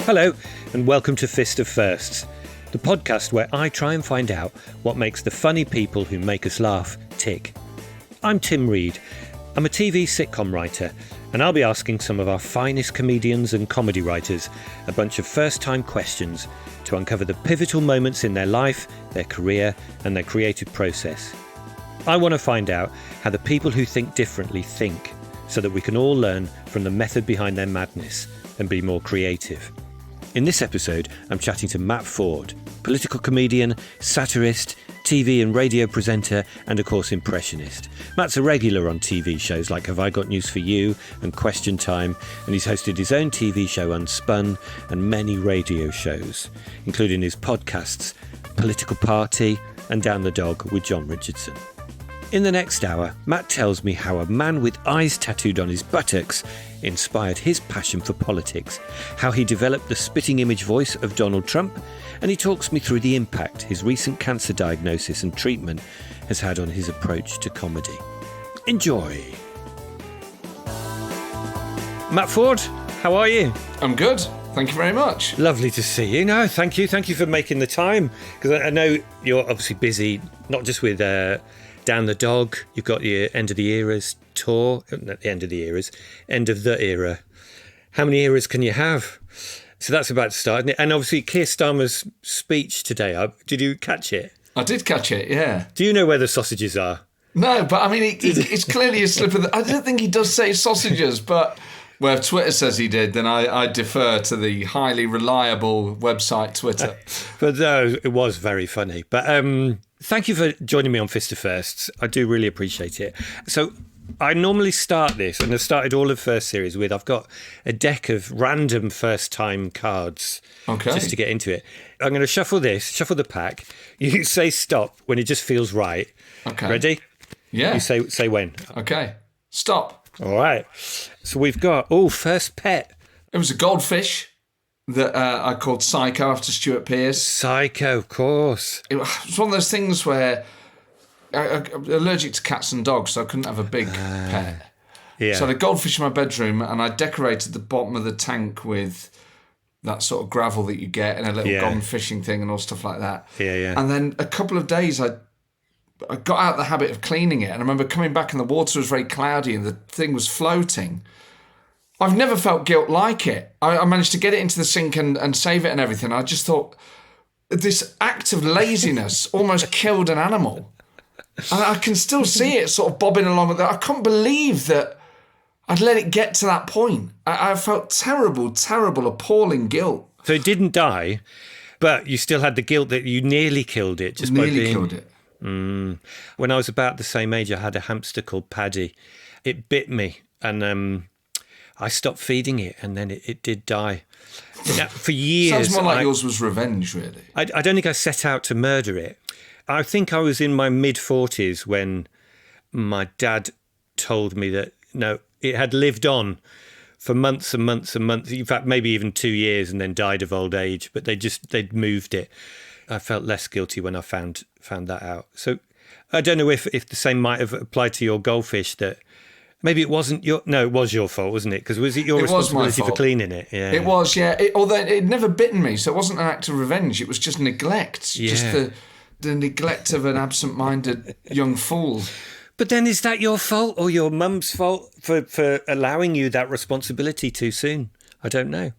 Hello, and welcome to Fist of Firsts, the podcast where I try and find out what makes the funny people who make us laugh tick. I'm Tim Reed. I'm a TV sitcom writer, and I'll be asking some of our finest comedians and comedy writers a bunch of first-time questions to uncover the pivotal moments in their life, their career, and their creative process. I want to find out how the people who think differently think, so that we can all learn from the method behind their madness and be more creative. In this episode, I'm chatting to Matt Forde, political comedian, satirist, TV and radio presenter, and of course impressionist. Matt's a regular on TV shows like Have I Got News For You and Question Time, and he's hosted his own TV show Unspun and many radio shows, including his podcasts Political Party and Down the Dog with John Richardson. In the next hour, Matt tells me how a man with eyes tattooed on his buttocks inspired his passion for politics, how he developed the spitting image voice of Donald Trump, and he talks me through the impact his recent cancer diagnosis and treatment has had on his approach to comedy. Enjoy! Matt Forde, how are you? I'm good. Thank you very much. Lovely to see you. No, thank you. Thank you for making the time, because I know you're obviously busy, not just with Down the Dog. You've got your End of the Eras tour. Not the End of the Eras, End of the Era. How many eras can you have? So that's about to start, isn't it? And obviously Keir Starmer's speech today, did you catch it? I did catch it, yeah. Do you know where the sausages are? No, but I mean, it's clearly a slip of the... I don't think he does say sausages, but... Well, if Twitter says he did, then I defer to the highly reliable website Twitter. But no, it was very funny. But thank you for joining me on Fist of Firsts. I do really appreciate it. So I normally start this, and I've started all of First Series with, I've got a deck of random first-time cards just to get into it. I'm going to shuffle the pack. You say stop when it just feels right. Okay. Ready? Yeah. You say when. Okay. Stop. All right. So we've got, first pet. It was a goldfish that I called Psycho after Stuart Pearce. Psycho, of course. It was one of those things where I'm allergic to cats and dogs, so I couldn't have a big pet. Yeah. So I had a goldfish in my bedroom, and I decorated the bottom of the tank with that sort of gravel that you get in a little gone fishing thing and all stuff like that. Yeah. And then a couple of days I got out of the habit of cleaning it, and I remember coming back and the water was very cloudy and the thing was floating. I've never felt guilt like it. I managed to get it into the sink and save it and everything. I just thought this act of laziness almost killed an animal. And I can still see it sort of bobbing along. I couldn't believe that I'd let it get to that point. I felt terrible, appalling guilt. So it didn't die, but you still had the guilt that you nearly killed it. Killed it. When I was about the same age, I had a hamster called Paddy. It bit me, and I stopped feeding it, and then it did die. Now, for years... Sounds more like yours was revenge, really. I don't think I set out to murder it. I think I was in my mid-40s when my dad told me that, no, it had lived on for months and months and months. In fact, maybe even 2 years, and then died of old age. But they'd moved it. I felt less guilty when I found that out. So I don't know if the same might have applied to your goldfish, that maybe it wasn't your... No, it was your fault, wasn't it? Because was it your responsibility for cleaning it? Yeah. It was, yeah. Although it never bitten me, so it wasn't an act of revenge. It was just neglect. Yeah. Just the neglect of an absent-minded young fool. But then is that your fault or your mum's fault for allowing you that responsibility too soon? I don't know.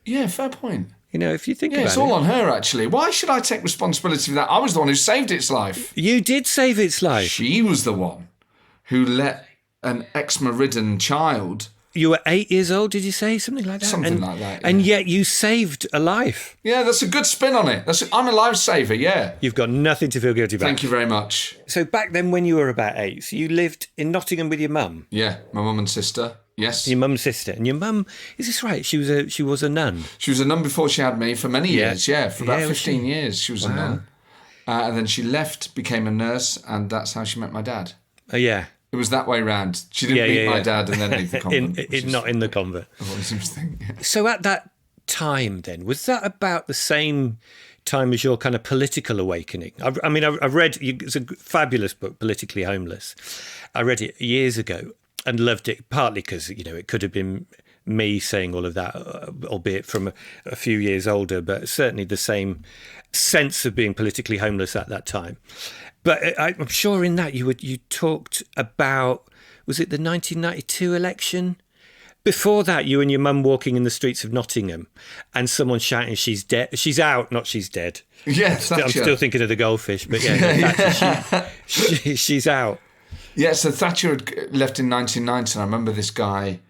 Yeah, fair point. You know, if you think about it. Yeah, it's all on her, actually. Why should I take responsibility for that? I was the one who saved its life. You did save its life. She was the one who let an eczema-ridden child... You were 8 years old, did you say? Something like that? Something like that, yeah. And yet you saved a life. Yeah, that's a good spin on it. I'm a lifesaver, yeah. You've got nothing to feel guilty about. Thank you very much. So back then when you were about 8, so you lived in Nottingham with your mum? Yeah, my mum and sister. Yes. Your mum's sister. And your mum, is this right? She was a nun. She was a nun before she had me for many years, yeah. For about 15 years she was a nun. And then she left, became a nurse, and that's how she met my dad. Oh, yeah. It was that way round. She didn't meet my dad and then leave the convent. Not in the convent. Interesting. Yeah. So at that time then, was that about the same time as your kind of political awakening? I mean, I've read, it's a fabulous book, Politically Homeless. I read it years ago and loved it, partly because, you know, it could have been me saying all of that, albeit from a few years older, but certainly the same sense of being politically homeless at that time. But I'm sure in that you talked about, was it the 1992 election? Before that, you and your mum walking in the streets of Nottingham and someone shouting, "She's dead. She's out, not she's dead." Yes, I'm still thinking of the goldfish, but she's out. Yeah, so Thatcher had left in 1990, and I remember this guy.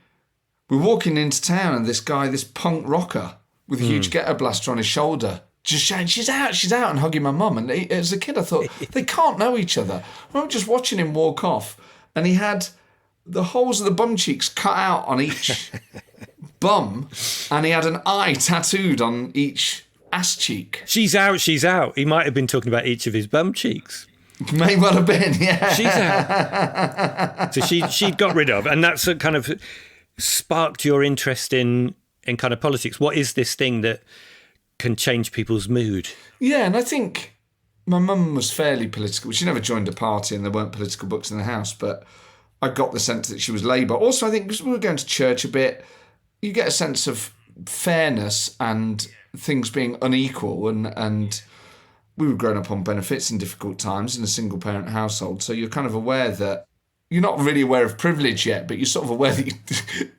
We're walking into town, and this punk rocker with a huge ghetto blaster on his shoulder, just shouting, "She's out," and hugging my mum. And as a kid, I thought, they can't know each other. I remember just watching him walk off, and he had the holes of the bum cheeks cut out on each bum, and he had an eye tattooed on each ass cheek. She's out, she's out. He might have been talking about each of his bum cheeks. May well have been, yeah. She's out. So she'd got rid of, and that's kind of sparked your interest in kind of politics. What is this thing that can change people's mood? Yeah, and I think my mum was fairly political. She never joined a party, and there weren't political books in the house, but I got the sense that she was Labour. Also, I think because we were going to church a bit, you get a sense of fairness and things being unequal, and we were growing up on benefits in difficult times in a single-parent household, so you're kind of aware that you're not really aware of privilege yet, but you're sort of aware that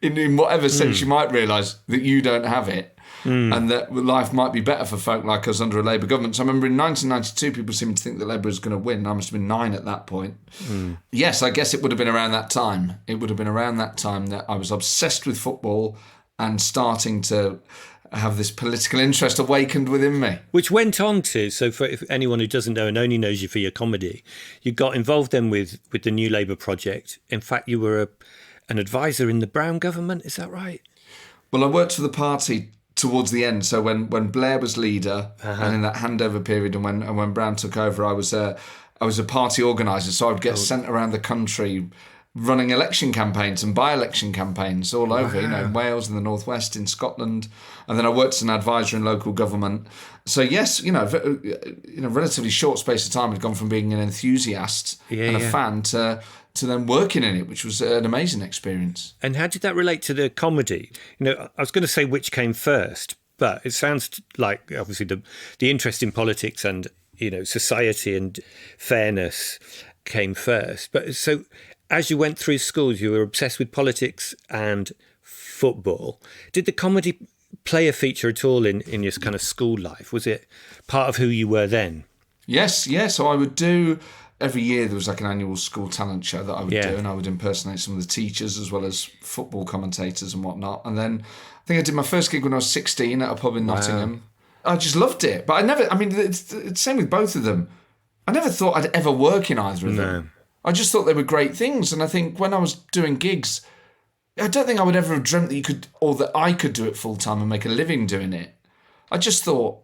in whatever sense you might realise that you don't have it, and that life might be better for folk like us under a Labour government. So I remember in 1992, people seemed to think that Labour was going to win. I must have been 9 at that point. Yes, I guess it would have been around that time. It would have been around that time that I was obsessed with football and starting to have this political interest awakened within me. Which went on to, so for if anyone who doesn't know and only knows you for your comedy, you got involved then with the New Labour project. In fact, you were an advisor in the Brown government, is that right? Well, I worked for the party towards the end. So when Blair was leader, and in that handover period, and when Brown took over, I was a party organiser. So I would get sent around the country running election campaigns and by-election campaigns all over, in Wales, in the Northwest, in Scotland. And then I worked as an advisor in local government. So yes, in a relatively short space of time, I'd gone from being an enthusiast and a fan to then working in it, which was an amazing experience. And how did that relate to the comedy? I was going to say which came first, but it sounds like obviously the interest in politics and, society and fairness came first. But so as you went through schools, you were obsessed with politics and football. Did the comedy play a feature at all in your kind of school life? Was it part of who you were then? Yes. So I would do, every year there was like an annual school talent show that I would do, and I would impersonate some of the teachers as well as football commentators and whatnot. And then I think I did my first gig when I was 16 at a pub in Nottingham. I just loved it. But it's the same with both of them. I never thought I'd ever work in either of them. I just thought they were great things. And I think when I was doing gigs, I don't think I would ever have dreamt that you could, or that I could do it full time and make a living doing it. I just thought,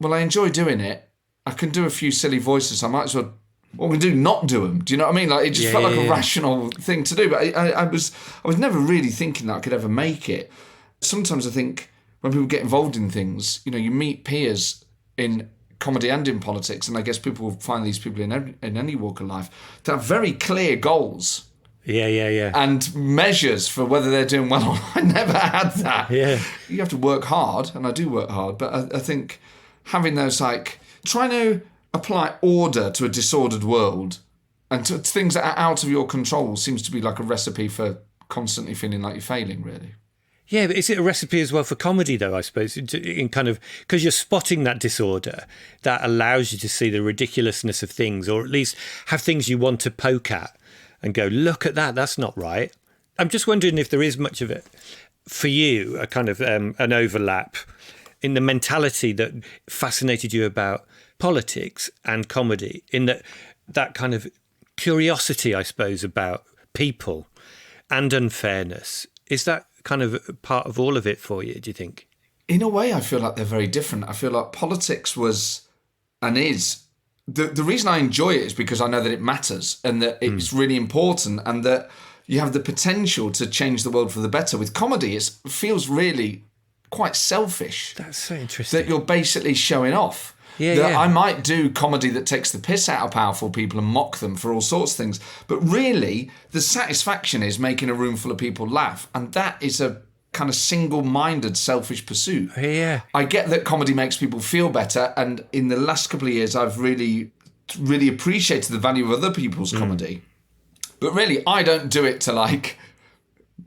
well, I enjoy doing it. I can do a few silly voices. I might as well, what I'm going to do, not do them. Do you know what I mean? Like, it just felt like a rational thing to do. But I was never really thinking that I could ever make it. Sometimes I think when people get involved in things, you meet peers in comedy and in politics, and I guess people will find these people in any walk of life to have very clear goals. Yeah. And measures for whether they're doing well or not. I never had that. Yeah. You have to work hard, and I do work hard, but I think having those, like, trying to apply order to a disordered world and to things that are out of your control seems to be like a recipe for constantly feeling like you're failing, really. Yeah, but is it a recipe as well for comedy, though, I suppose, in kind of, because you're spotting that disorder, that allows you to see the ridiculousness of things, or at least have things you want to poke at and go, look at that, that's not right. I'm just wondering if there is much of it, for you, a kind of an overlap in the mentality that fascinated you about politics and comedy, in that kind of curiosity, I suppose, about people and unfairness. Is that kind of part of all of it for you, do you think? In a way, I feel like they're very different. I feel like politics was and is. The reason I enjoy it is because I know that it matters and that it's really important and that you have the potential to change the world for the better. With comedy, it feels really quite selfish. That's so interesting. That you're basically showing off. I might do comedy that takes the piss out of powerful people and mock them for all sorts of things. But really, the satisfaction is making a room full of people laugh. And that is a kind of single-minded, selfish pursuit. Yeah. I get that comedy makes people feel better, and in the last couple of years, I've really, really appreciated the value of other people's comedy. But really, I don't do it to, like,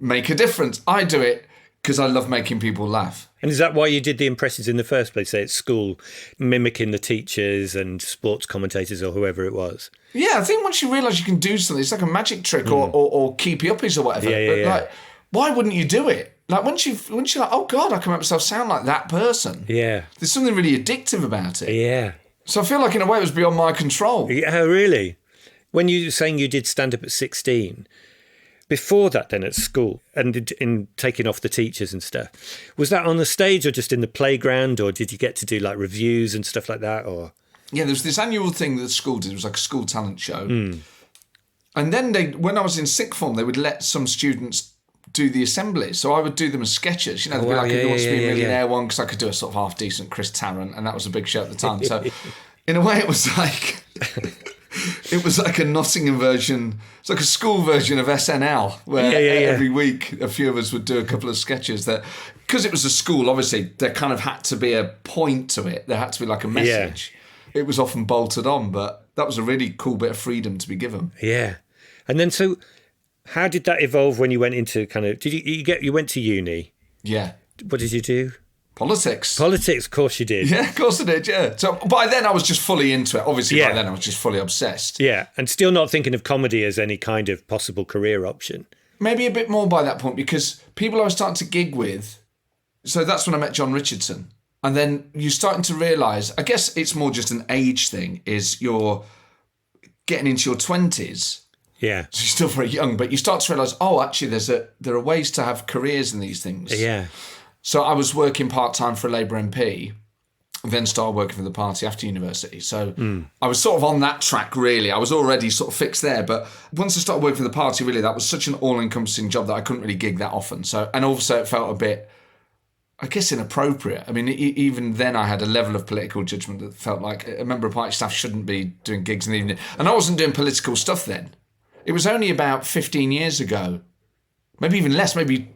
make a difference. I do it because I love making people laugh. And is that why you did the impressions in the first place, say at school, mimicking the teachers and sports commentators or whoever it was? Yeah, I think once you realise you can do something, it's like a magic trick or keepy uppies or whatever. Yeah. Like, why wouldn't you do it? Like once you're like, oh God, I can make myself sound like that person. Yeah. There's something really addictive about it. Yeah. So I feel like in a way it was beyond my control. Yeah, really? When you were saying you did stand-up at 16, before that then at school and in taking off the teachers and stuff, was that on the stage or just in the playground, or did you get to do like reviews and stuff like that? Or yeah, there was this annual thing that the school did. It was like a school talent show. And then when I was in sixth form, they would let some students do the assemblies. So I would do them as sketches. You know, they'd be like, who wants to be a millionaire one? Because I could do a sort of half-decent Chris Tarrant, and that was a big show at the time. So in a way it was like... It was like a Nottingham version. It's like a school version of SNL, where every week a few of us would do a couple of sketches that, because it was a school, obviously there kind of had to be a point to it. There had to be like a message. It was often bolted on, but that was a really cool bit of freedom to be given. Yeah. And then so how did that evolve when you went into kind of, you went to uni? Yeah. What did you do? Politics, of course you did. Yeah, of course I did, yeah. So by then I was just fully into it. Obviously, by then I was just fully obsessed. Yeah, and still not thinking of comedy as any kind of possible career option. Maybe a bit more by that point, because people I was starting to gig with, so that's when I met John Richardson. And then you're starting to realise, I guess it's more just an age thing, is you're getting into your 20s. Yeah. So you're still very young, but you start to realise, oh, actually there are ways to have careers in these things. Yeah. So I was working part-time for a Labour MP, then started working for the party after university. So I was sort of on that track, really. I was already sort of fixed there. But once I started working for the party, really, that was such an all-encompassing job that I couldn't really gig that often. So, and also it felt a bit, I guess, inappropriate. I mean, even then I had a level of political judgment that felt like a member of party staff shouldn't be doing gigs in the evening. And I wasn't doing political stuff then. It was only about 15 years ago, maybe even less, maybe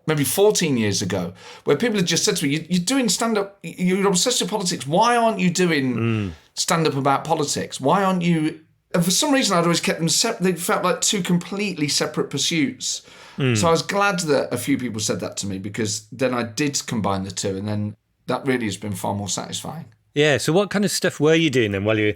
14 years ago, where people had just said to me, you're doing stand-up, you're obsessed with politics. Why aren't you doing stand-up about politics? Why aren't you... And for some reason, I'd always kept them separate. They felt like two completely separate pursuits. So I was glad that a few people said that to me, because then I did combine the two, and then that really has been far more satisfying. Yeah, so what kind of stuff were you doing then while you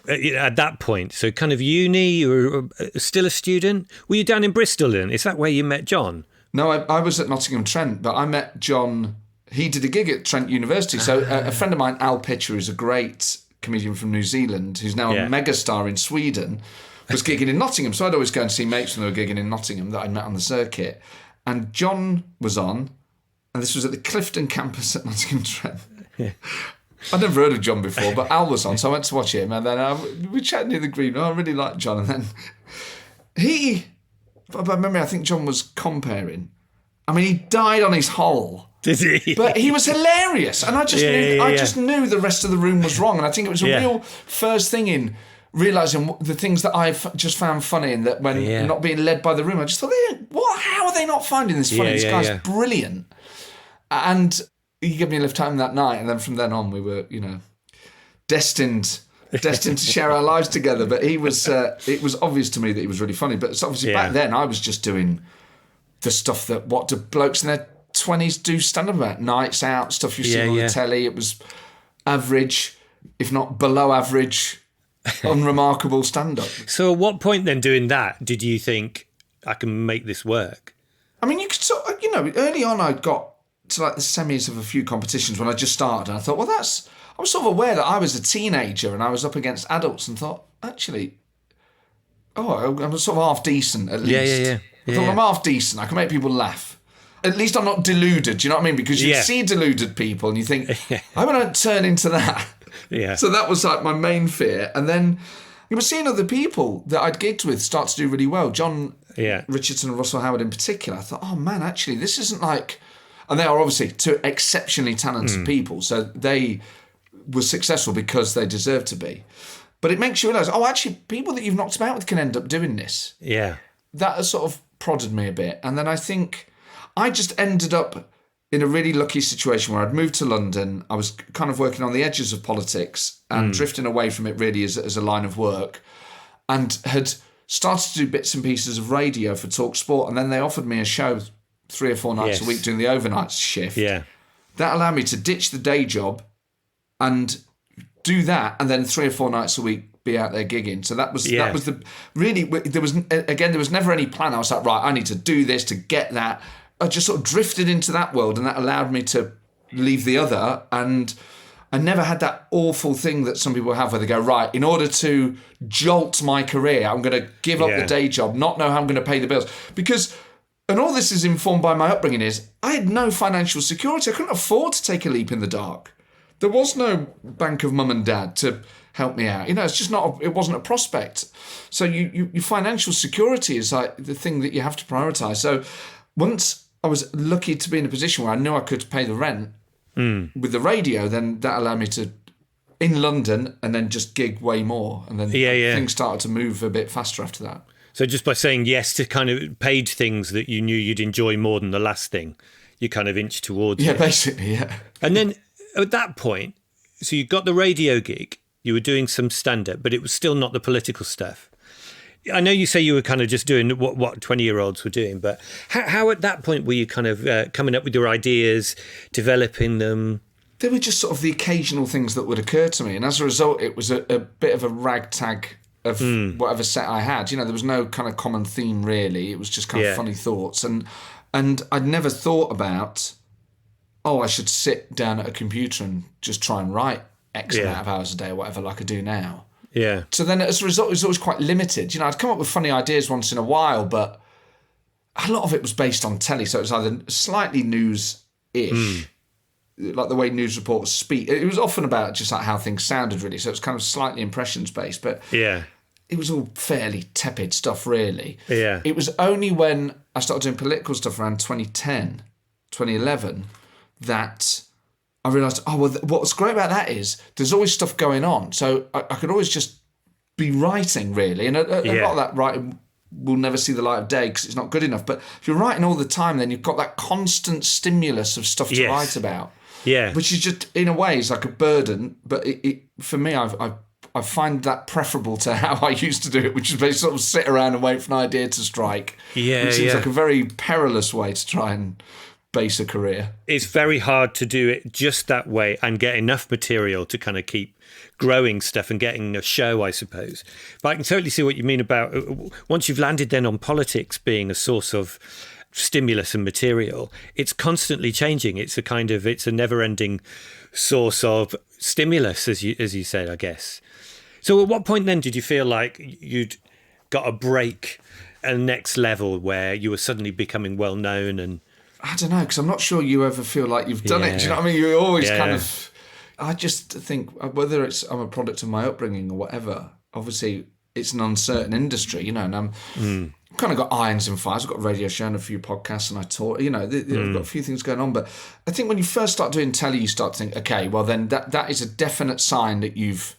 were at that point? So kind of uni, you were still a student? Were you down in Bristol then? Is that where you met John? No, I was at Nottingham Trent, but I met John. He did a gig at Trent University. So a friend of mine, Al Pitcher, who's a great comedian from New Zealand, who's now a megastar in Sweden, was gigging in Nottingham. So I'd always go and see mates when they were gigging in Nottingham that I'd met on the circuit. And John was on, and this was at the Clifton campus at Nottingham Trent. I'd never heard of John before, but Al was on, so I went to watch him. And then we chatted near the green. I really liked John. And then by memory, I think John was comparing. I mean, he died on his hole. Did he? But he was hilarious. And I just knew the rest of the room was wrong. And I think it was a real first thing in realising the things that I've just found funny, and that when not being led by the room, I just thought, how are they not finding this funny? This guy's brilliant. And he gave me a lift home that night. And then from then on, we were, destined to share our lives together. But it was obvious to me that he was really funny. But it's obviously back then I was just doing the stuff that what do blokes in their 20s do stand-up about? Nights out, stuff you see on the telly. It was average, if not below average, unremarkable stand-up. So at what point then doing that did you think, I can make this work? I mean, you could sort of, early on I got to like the semis of a few competitions when I just started, and I thought, I was sort of aware that I was a teenager and I was up against adults, and thought, actually, I'm sort of half decent at least. I thought, I'm half decent, I can make people laugh. At least I'm not deluded, do you know what I mean? Because you see deluded people and you think, I want to turn into that. Yeah. So that was like my main fear. And then you were seeing other people that I'd gigged with start to do really well. John Richardson and Russell Howard in particular. I thought, oh man, actually, this isn't like... And they are obviously two exceptionally talented people, so they were successful because they deserve to be. But it makes you realise, actually, people that you've knocked about with can end up doing this. Yeah. That has sort of prodded me a bit. And then I think I just ended up in a really lucky situation where I'd moved to London. I was kind of working on the edges of politics and drifting away from it really as a line of work, and had started to do bits and pieces of radio for Talk Sport. And then they offered me a show 3 or 4 nights a week doing the overnight shift. Yeah. That allowed me to ditch the day job and do that, and then 3 or 4 nights a week be out there gigging. So that was the really, there was never any plan. I was like, right, I need to do this to get that. I just sort of drifted into that world, and that allowed me to leave the other. And I never had that awful thing that some people have where they go, right, in order to jolt my career, I'm going to give up the day job, not know how I'm going to pay the bills. Because, and all this is informed by my upbringing, is I had no financial security. I couldn't afford to take a leap in the dark. There was no bank of mum and dad to help me out. It's just it wasn't a prospect. So your financial security is like the thing that you have to prioritise. So once I was lucky to be in a position where I knew I could pay the rent with the radio, then that allowed me to, in London, and then just gig way more. And then things started to move a bit faster after that. So just by saying yes to kind of paid things that you knew you'd enjoy more than the last thing, you kind of inch towards it. Yeah, basically, yeah. And then at that point, so you got the radio gig, you were doing some stand-up, but it was still not the political stuff. I know you say you were kind of just doing what 20-year-olds were doing, but how at that point were you kind of coming up with your ideas, developing them? They were just sort of the occasional things that would occur to me. And as a result, it was a bit of a ragtag of whatever set I had. There was no kind of common theme, really. It was just kind of funny thoughts. And I'd never thought about, I should sit down at a computer and just try and write X amount of hours a day or whatever, like I do now. Yeah. So then as a result, it was always quite limited. I'd come up with funny ideas once in a while, but a lot of it was based on telly. So it was either slightly news-ish, like the way news reporters speak. It was often about just like how things sounded, really. So it was kind of slightly impressions-based, but it was all fairly tepid stuff, really. Yeah. It was only when I started doing political stuff around 2010, 2011, that I realised, what's great about that is there's always stuff going on. So I could always just be writing, really. And a lot of that writing will never see the light of day because it's not good enough. But if you're writing all the time, then you've got that constant stimulus of stuff to write about. Yeah. Which is just, in a way, is like a burden. But for me, I find that preferable to how I used to do it, which is basically sort of sit around and wait for an idea to strike. Yeah, which seems like a very perilous way to try and base a career. It's very hard to do it just that way and get enough material to kind of keep growing stuff and getting a show, I suppose. But I can totally see what you mean about once you've landed then on politics being a source of stimulus and material, it's constantly changing. It's a never-ending source of stimulus, as you said, I guess. So at what point then did you feel like you'd got a break at the next level where you were suddenly becoming well known? And I don't know, because I'm not sure you ever feel like you've done it. Do you know what I mean? You're always kind of... I just think, whether I'm a product of my upbringing or whatever, obviously it's an uncertain industry, and I'm kind of got irons and fires. I've got a radio show and a few podcasts and I talk, I've got a few things going on. But I think when you first start doing telly, you start to think, okay, well then that is a definite sign that you've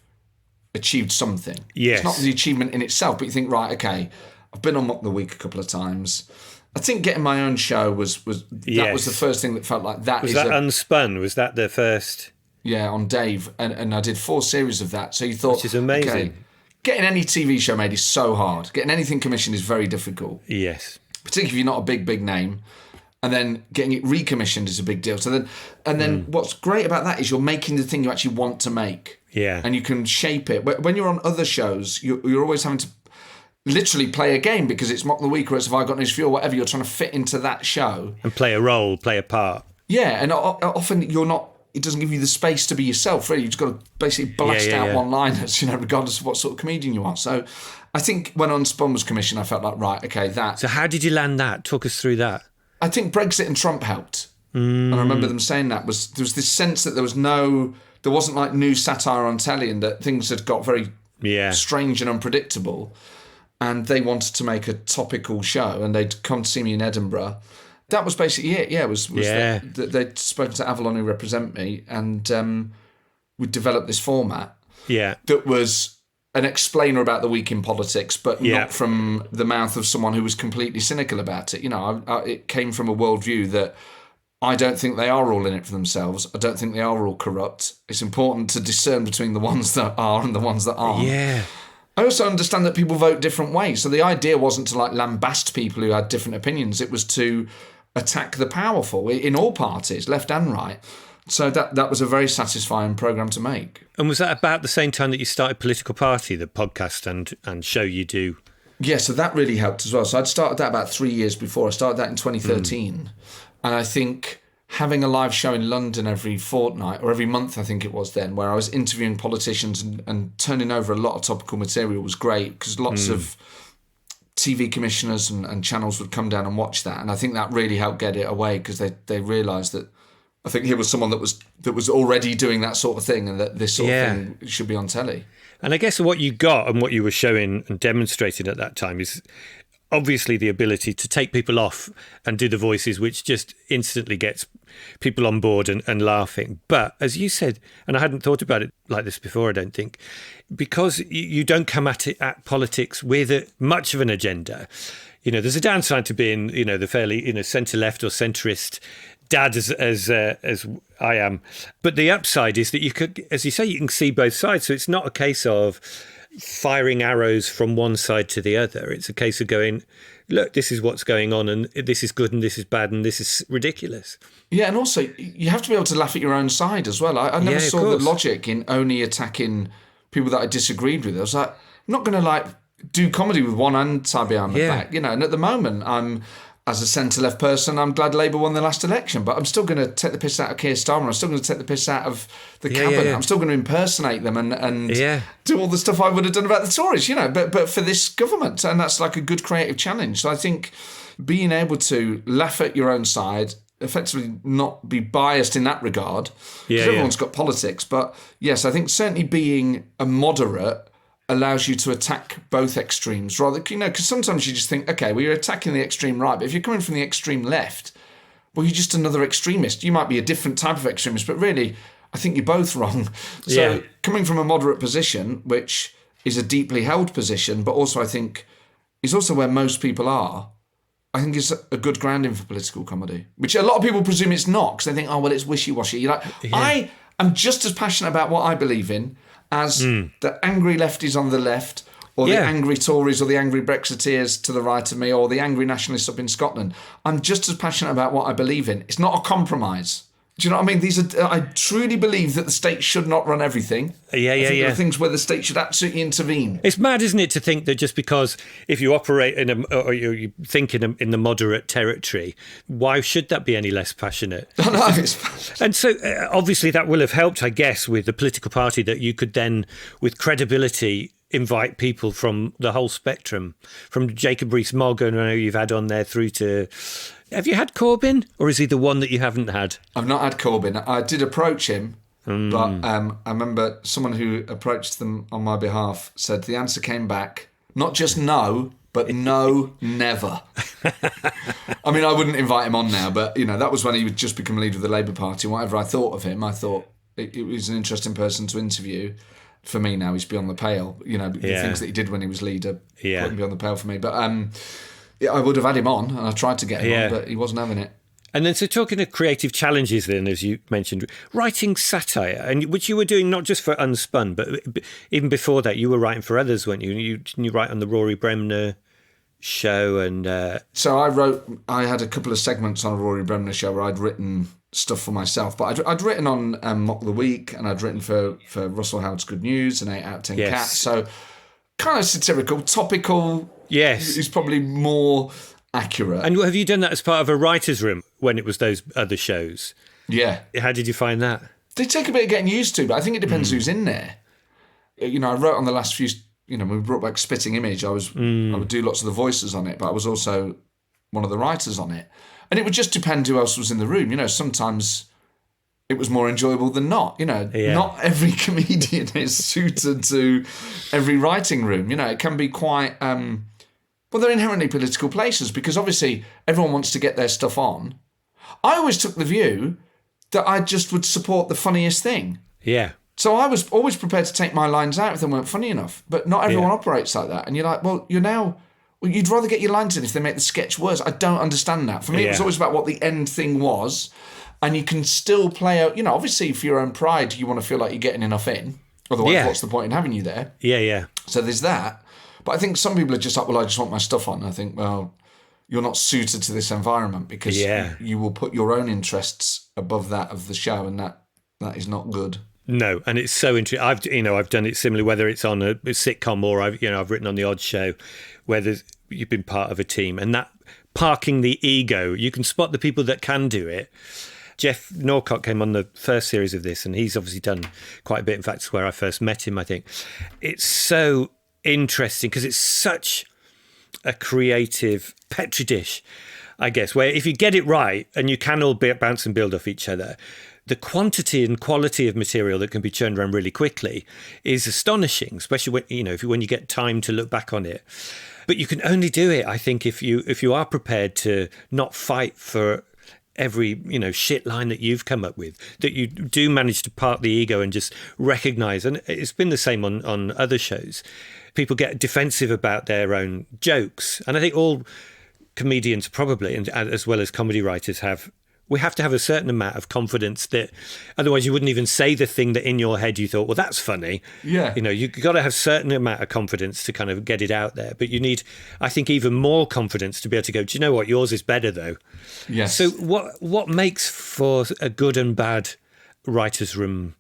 achieved something. Yes. It's not the achievement in itself, but you think, right, okay, I've been on Mock the Week a couple of times. I think getting my own show was that was the first thing that felt like that. Was that Unspun? Was that the first? Yeah, on Dave, and I did 4 series of that. So you thought, which is amazing. Okay, getting any TV show made is so hard. Getting anything commissioned is very difficult. Yes, particularly if you're not a big name, and then getting it recommissioned is a big deal. So then what's great about that is you're making the thing you actually want to make. Yeah, and you can shape it. When you're on other shows, you're always having to literally play a game because it's Mock the Week or it's Have I Got News For You or whatever. You're trying to fit into that show and play a role, play a part. Yeah, and often you're not. It doesn't give you the space to be yourself, really. You've just got to basically blast out one-liners, regardless of what sort of comedian you are. So I think when Unspun was commissioned, I felt like, right, okay, that... So how did you land that? Talk us through that. I think Brexit and Trump helped. And I remember them saying that. There was this sense that there wasn't like new satire on telly and that things had got very strange and unpredictable. And they wanted to make a topical show and they'd come to see me in Edinburgh. That was basically it. Yeah, that they'd spoken to Avalon, who represent me, and we developed this format. Yeah, that was an explainer about the week in politics, but not from the mouth of someone who was completely cynical about it. It came from a worldview that I don't think they are all in it for themselves. I don't think they are all corrupt. It's important to discern between the ones that are and the ones that aren't. Yeah. I also understand that people vote different ways. So the idea wasn't to lambast people who had different opinions. It was to attack the powerful in all parties, left and right. So that was a very satisfying programme to make. And was that about the same time that you started Political Party, the podcast and show you do? Yeah, so that really helped as well. So I'd started that about 3 years before. I started that in 2013. And I think having a live show in London every fortnight or every month, I think it was then, where I was interviewing politicians and turning over a lot of topical material was great because lots of TV commissioners and channels would come down and watch that. And I think that really helped get it away because they realised that I think he was someone that was already doing that sort of thing and that this sort of thing should be on telly. And I guess what you got and what you were showing and demonstrating at that time is obviously the ability to take people off and do the voices, which just instantly gets people on board and laughing. But as you said, and I hadn't thought about it like this before, I don't think, because you don't come at politics with much of an agenda. There's a downside to being, the fairly, centre-left or centrist dad as I am. But the upside is that you could, as you say, you can see both sides. So it's not a case of firing arrows from one side to the other. It's a case of going, look, this is what's going on and this is good and this is bad and this is ridiculous. Yeah, and also you have to be able to laugh at your own side as well. I never saw the logic in only attacking people that I disagreed with. I was like, I'm not going to do comedy with one hand tied behind my back, and at the moment as a centre-left person, I'm glad Labour won the last election, but I'm still going to take the piss out of Keir Starmer. I'm still going to take the piss out of the cabinet. Yeah. I'm still going to impersonate them and do all the stuff I would have done about the Tories, but for this government. And that's like a good creative challenge. So I think being able to laugh at your own side, effectively not be biased in that regard, because everyone's got politics. But yes, I think certainly being a moderate allows you to attack both extremes rather, because sometimes you just think, okay, well, you're attacking the extreme right, but if you're coming from the extreme left, well, you're just another extremist. You might be a different type of extremist, but really, I think you're both wrong. So coming from a moderate position, which is a deeply held position, but also I think is also where most people are, I think is a good grounding for political comedy, which a lot of people presume it's not, because they think, oh, well, it's wishy-washy. You're like, I am just as passionate about what I believe in as the angry lefties on the left, or the angry Tories or the angry Brexiteers to the right of me, or the angry nationalists up in Scotland. I'm just as passionate about what I believe in. It's not a compromise. Do you know what I mean? I truly believe that the state should not run everything. There are things where the state should absolutely intervene. It's mad, isn't it, to think that just because if you operate or you think in the moderate territory, why should that be any less passionate? And so obviously that will have helped, I guess, with the political party, that you could then, with credibility, invite people from the whole spectrum, from Jacob Rees-Mogg, I know you've had on there, through to... Have you had Corbyn, or is he the one that you haven't had? I've not had Corbyn. I did approach him, but I remember someone who approached them on my behalf said the answer came back, not just no, but no, never. I mean, I wouldn't invite him on now, but, that was when he would just become leader of the Labour Party. Whatever I thought of him, I thought it was an interesting person to interview. For me now, he's beyond the pale. The things that he did when he was leader, put him beyond the pale for me. But I would have had him on, and I tried to get him on, but he wasn't having it. And then, so talking of creative challenges then, as you mentioned, writing satire, and which you were doing not just for Unspun, but even before that, you were writing for others, weren't you? Didn't you write on the Rory Bremner show? And So I had a couple of segments on a Rory Bremner show where I'd written stuff for myself, but I'd written on Mock the Week, and I'd written for Russell Howard's Good News and 8 out of 10 Cats. So kind of satirical, topical. Yes. Is probably more accurate. And have you done that as part of a writer's room when it was those other shows? Yeah. How did you find that? They take a bit of getting used to, but I think it depends who's in there. I wrote on the last few, when we brought back Spitting Image, I would do lots of the voices on it, but I was also one of the writers on it. And it would just depend who else was in the room. Sometimes it was more enjoyable than not. Not every comedian is suited to every writing room. It can be quite... they're inherently political places because obviously everyone wants to get their stuff on. I always took the view that I just would support the funniest thing. Yeah. So I was always prepared to take my lines out if they weren't funny enough. But not everyone operates like that. And you're like, well, you'd rather get your lines in if they make the sketch worse. I don't understand that. For me, it was always about what the end thing was. And you can still play out, obviously for your own pride, you want to feel like you're getting enough in. Otherwise, what's the point in having you there? Yeah. So there's that. But I think some people are just like, well, I just want my stuff on. I think, well, you're not suited to this environment because you will put your own interests above that of the show, and that is not good. No, and it's so interesting. I've done it similarly, whether it's on a sitcom or I've written on the odd show where you've been part of a team, and that parking the ego, you can spot the people that can do it. Jeff Norcott came on the first series of this, and he's obviously done quite a bit. In fact, it's where I first met him, I think. It's so interesting because it's such a creative petri dish, I guess, where if you get it right and you can all bounce and build off each other, the quantity and quality of material that can be churned around really quickly is astonishing, especially when you get time to look back on it. But you can only do it, I think, if you are prepared to not fight for every shit line that you've come up with, that you do manage to park the ego and just recognize. And it's been the same on other shows. People get defensive about their own jokes, and I think all comedians probably, and as well as comedy writers, we have to have a certain amount of confidence that otherwise you wouldn't even say the thing that in your head you thought, well, that's funny. Yeah. You've got to have a certain amount of confidence to kind of get it out there. But you need, I think, even more confidence to be able to go, do you know what? Yours is better, though. Yes. So what makes for a good and bad writer's room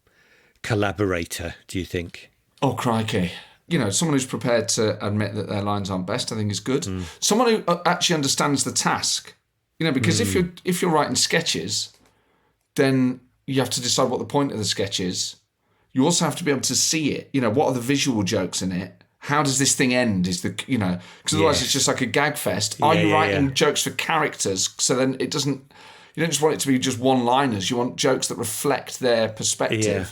collaborator, do you think? Oh, crikey. Someone who's prepared to admit that their lines aren't best, I think is good. Someone who actually understands the task. Because if you're writing sketches, then you have to decide what the point of the sketch is. You also have to be able to see it. What are the visual jokes in it? How does this thing end? Because otherwise it's just like a gag fest. Are you writing jokes for characters? So then it doesn't. You don't just want it to be just one-liners. You want jokes that reflect their perspective. Yeah.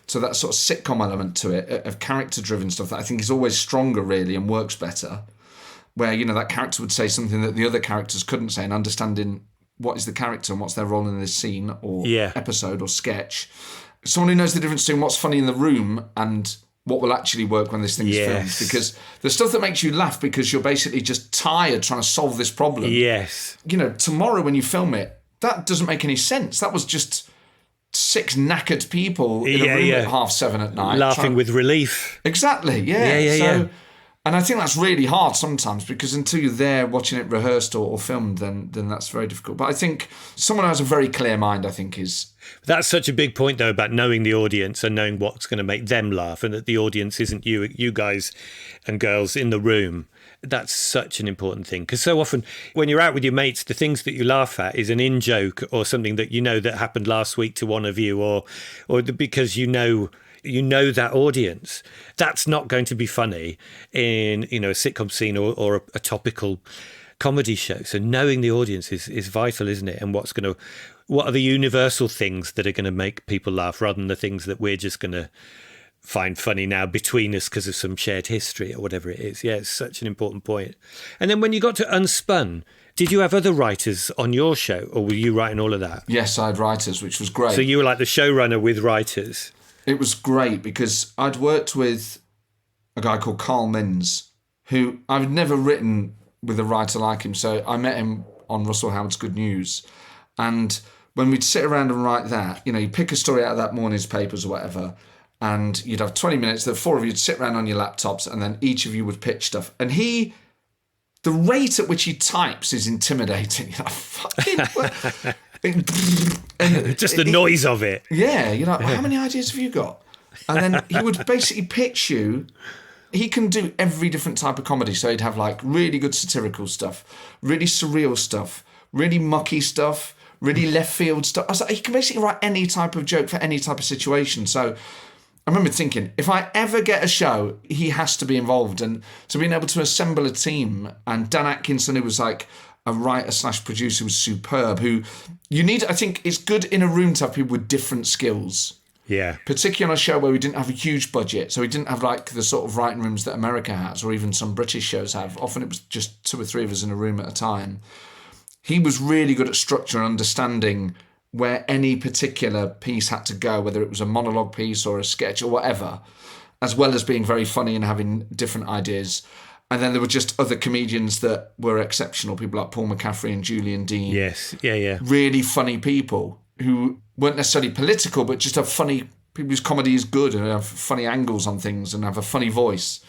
So that sort of sitcom element to it, of character-driven stuff, that I think is always stronger, really, and works better. Where, that character would say something that the other characters couldn't say, and understanding what is the character and what's their role in this scene or episode or sketch. Someone who knows the difference between what's funny in the room and what will actually work when this thing is filmed. Because the stuff that makes you laugh because you're basically just tired trying to solve this problem. Yes. Tomorrow when you film it, that doesn't make any sense. That was just 6 knackered people in a room at 7:30 at night. Laughing with relief. Exactly, yeah. And I think that's really hard sometimes because until you're there watching it rehearsed or filmed, then that's very difficult. But I think someone who has a very clear mind, I think, is... That's such a big point, though, about knowing the audience and knowing what's going to make them laugh, and that the audience isn't you guys and girls in the room. That's such an important thing. Because so often when you're out with your mates, the things that you laugh at is an in-joke or something that that happened last week to one of you, or because you know that audience. That's not going to be funny in a sitcom scene or a topical comedy show. So knowing the audience is vital, isn't it? And what are the universal things that are going to make people laugh rather than the things that we're just going to find funny now between us because of some shared history or whatever it is. Yeah, it's such an important point. And then when you got to Unspun, did you have other writers on your show, or were you writing all of that? Yes, I had writers, which was great. So you were like the showrunner with writers. It was great because I'd worked with a guy called Carl Minns, who I've never written with a writer like him. So I met him on Russell Howard's Good News. And when we'd sit around and write that, you pick a story out of that morning's papers or whatever, and you'd have 20 minutes, the 4 of you'd sit around on your laptops, and then each of you would pitch stuff. And the rate at which he types is intimidating. Just the noise of it. Yeah, you're like, how many ideas have you got? And then he would basically pitch you. He can do every different type of comedy. So he'd have like really good satirical stuff, really surreal stuff, really mucky stuff, really left field stuff. I was like, he can basically write any type of joke for any type of situation. So I remember thinking, if I ever get a show, he has to be involved. And so being able to assemble a team, and Dan Atkinson, who was like a writer/producer, was superb. I think it's good in a room to have people with different skills. Yeah. Particularly on a show where we didn't have a huge budget. So we didn't have like the sort of writing rooms that America has, or even some British shows have. Often it was just 2 or 3 of us in a room at a time. He was really good at structure and understanding where any particular piece had to go, whether it was a monologue piece or a sketch or whatever, as well as being very funny and having different ideas. And then there were just other comedians that were exceptional, people like Paul McCaffrey and Julian Dean. Yes, yeah. Really funny people who weren't necessarily political, but just have funny, people whose comedy is good and have funny angles on things and have a funny voice.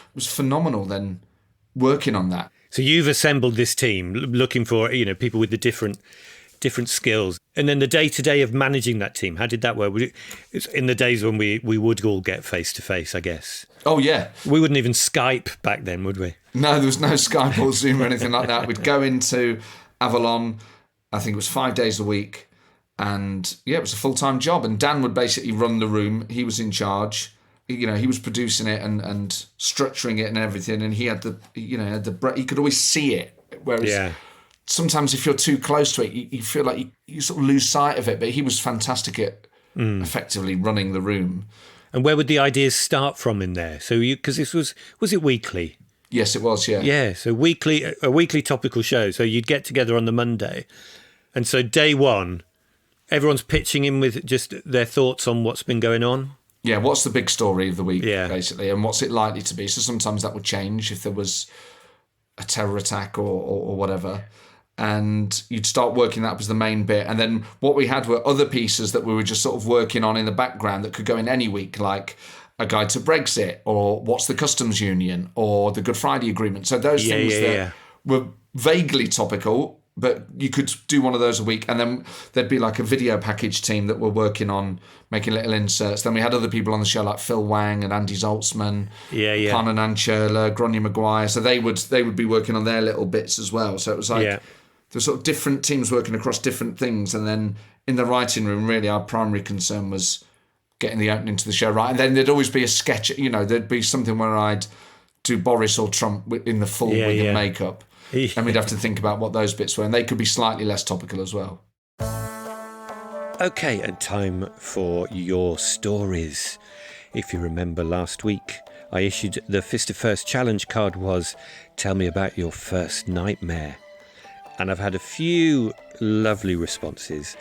It was phenomenal then working on that. So you've assembled this team looking for, people with the different skills. And then the day-to-day of managing that team, how did that work? It's in the days when we would all get face-to-face, I guess. Oh, yeah. We wouldn't even Skype back then, would we? No, there was no Skype or Zoom or anything like that. We'd go into Avalon, I think it was 5 days a week. And, yeah, it was a full-time job. And Dan would basically run the room. He was in charge. He was producing it and structuring it and everything. And he had he could always see it. Whereas sometimes if you're too close to it, you feel like you sort of lose sight of it. But he was fantastic at effectively running the room. And where would the ideas start from in there? So because this was it weekly? Yes, it was, yeah. Yeah, so a weekly topical show. So you'd get together on the Monday. And so day one, everyone's pitching in with just their thoughts on what's been going on. Yeah, what's the big story of the week, basically, and what's it likely to be? So sometimes that would change if there was a terror attack or whatever. And you'd start working that up as the main bit. And then what we had were other pieces that we were just sort of working on in the background that could go in any week, like a guide to Brexit or what's the customs union or the Good Friday Agreement. So those things that were vaguely topical, but you could do one of those a week. And then there'd be like a video package team that were working on making little inserts. Then we had other people on the show like Phil Wang and Andy Zoltzman, Parnan Ancherla, Gronya Maguire. So they would be working on their little bits as well. So it was like there were sort of different teams working across different things. And then in the writing room, really our primary concern was getting the opening to the show right. And then there'd always be a sketch, there'd be something where I'd do Boris or Trump in the full wig and makeup. And we'd have to think about what those bits were. And they could be slightly less topical as well. Okay, and time for your stories. If you remember last week, I issued the Fist of First challenge card was, tell me about your first nightmare. And I've had a few lovely responses.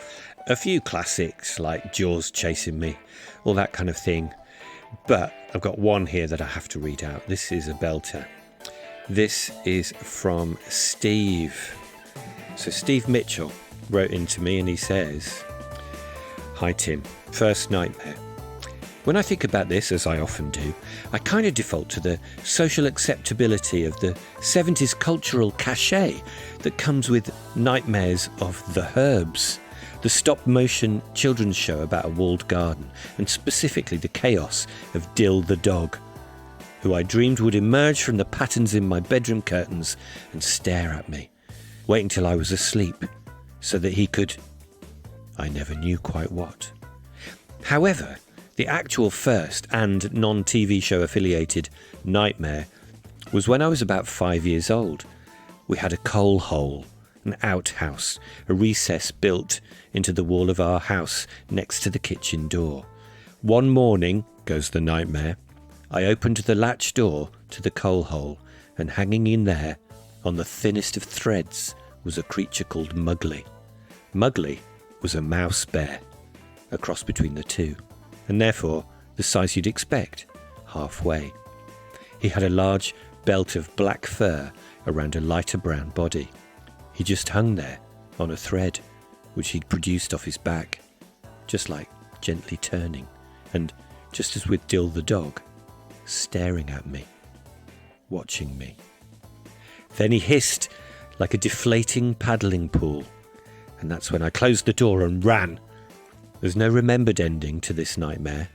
A few classics like Jaws chasing me, all that kind of thing. But I've got one here that I have to read out. This is a belter. This is from Steve. So Steve Mitchell wrote into me and he says, Hi Tim, first nightmare. When I think about this, as I often do, I kind of default to the social acceptability of the 70s cultural cachet that comes with Nightmares of the Herbs, the stop-motion children's show about a walled garden, and specifically the chaos of Dill the dog, who I dreamed would emerge from the patterns in my bedroom curtains and stare at me, wait until I was asleep, so that he could... I never knew quite what. However, the actual first and non-TV show affiliated nightmare was when I was about 5 years old. We had a coal hole, an outhouse, a recess built into the wall of our house next to the kitchen door. One morning, goes the nightmare, I opened the latch door to the coal hole, and hanging in there, on the thinnest of threads, was a creature called Mugly. Mugly was a mouse bear, a cross between the two, and therefore the size you'd expect, halfway. He had a large belt of black fur around a lighter brown body. He just hung there on a thread, which he'd produced off his back, just like gently turning, and just as with Dill the dog, staring at me, watching me. Then he hissed like a deflating paddling pool, and that's when I closed the door and ran. There's no remembered ending to this nightmare,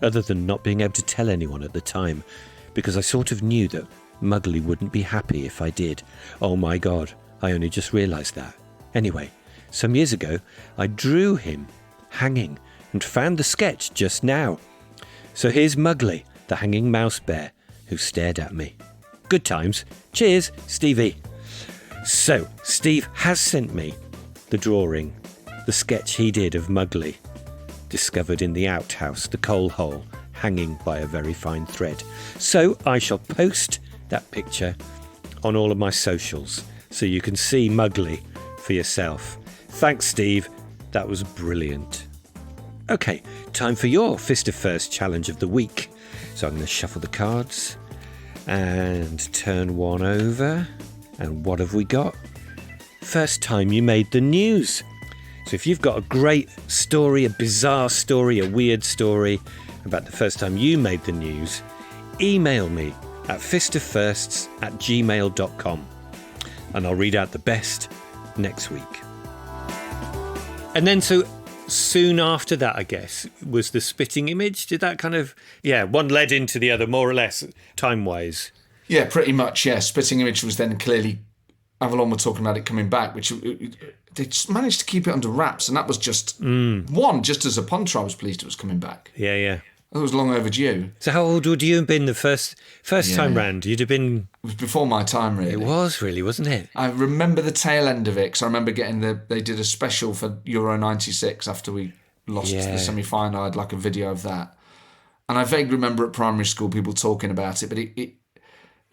other than not being able to tell anyone at the time, because I sort of knew that Mugly wouldn't be happy if I did. Oh my God, I only just realised that. Anyway, some years ago, I drew him hanging and found the sketch just now. So here's Mugly, the hanging mouse bear, who stared at me. Good times. Cheers, Stevie. So, Steve has sent me the drawing, the sketch he did of Mugly, discovered in the outhouse, the coal hole, hanging by a very fine thread. So I shall post that picture on all of my socials so you can see Mugly for yourself. Thanks, Steve. That was brilliant. Okay, time for your Fist of First challenge of the week. So I'm going to shuffle the cards and turn one over. And what have we got? First time you made the news. So if you've got a great story, a bizarre story, a weird story about the first time you made the news, email me at fistoffirsts@gmail.com and I'll read out the best next week. And then so soon after that, I guess, was the spitting image. Did that kind of, one led into the other, more or less, time-wise? Yeah, pretty much, yeah. Spitting image was then clearly, Avalon were talking about it coming back, which they just managed to keep it under wraps, and that was just, just as a punter, I was pleased it was coming back. Yeah. It was long overdue. So how old would you have been the first time round? You'd have been... It was before my time, really. It was really, wasn't it? I remember the tail end of it, because I remember getting they did a special for Euro 96 after we lost the semi-final. I had like a video of that. And I vaguely remember at primary school people talking about it, but it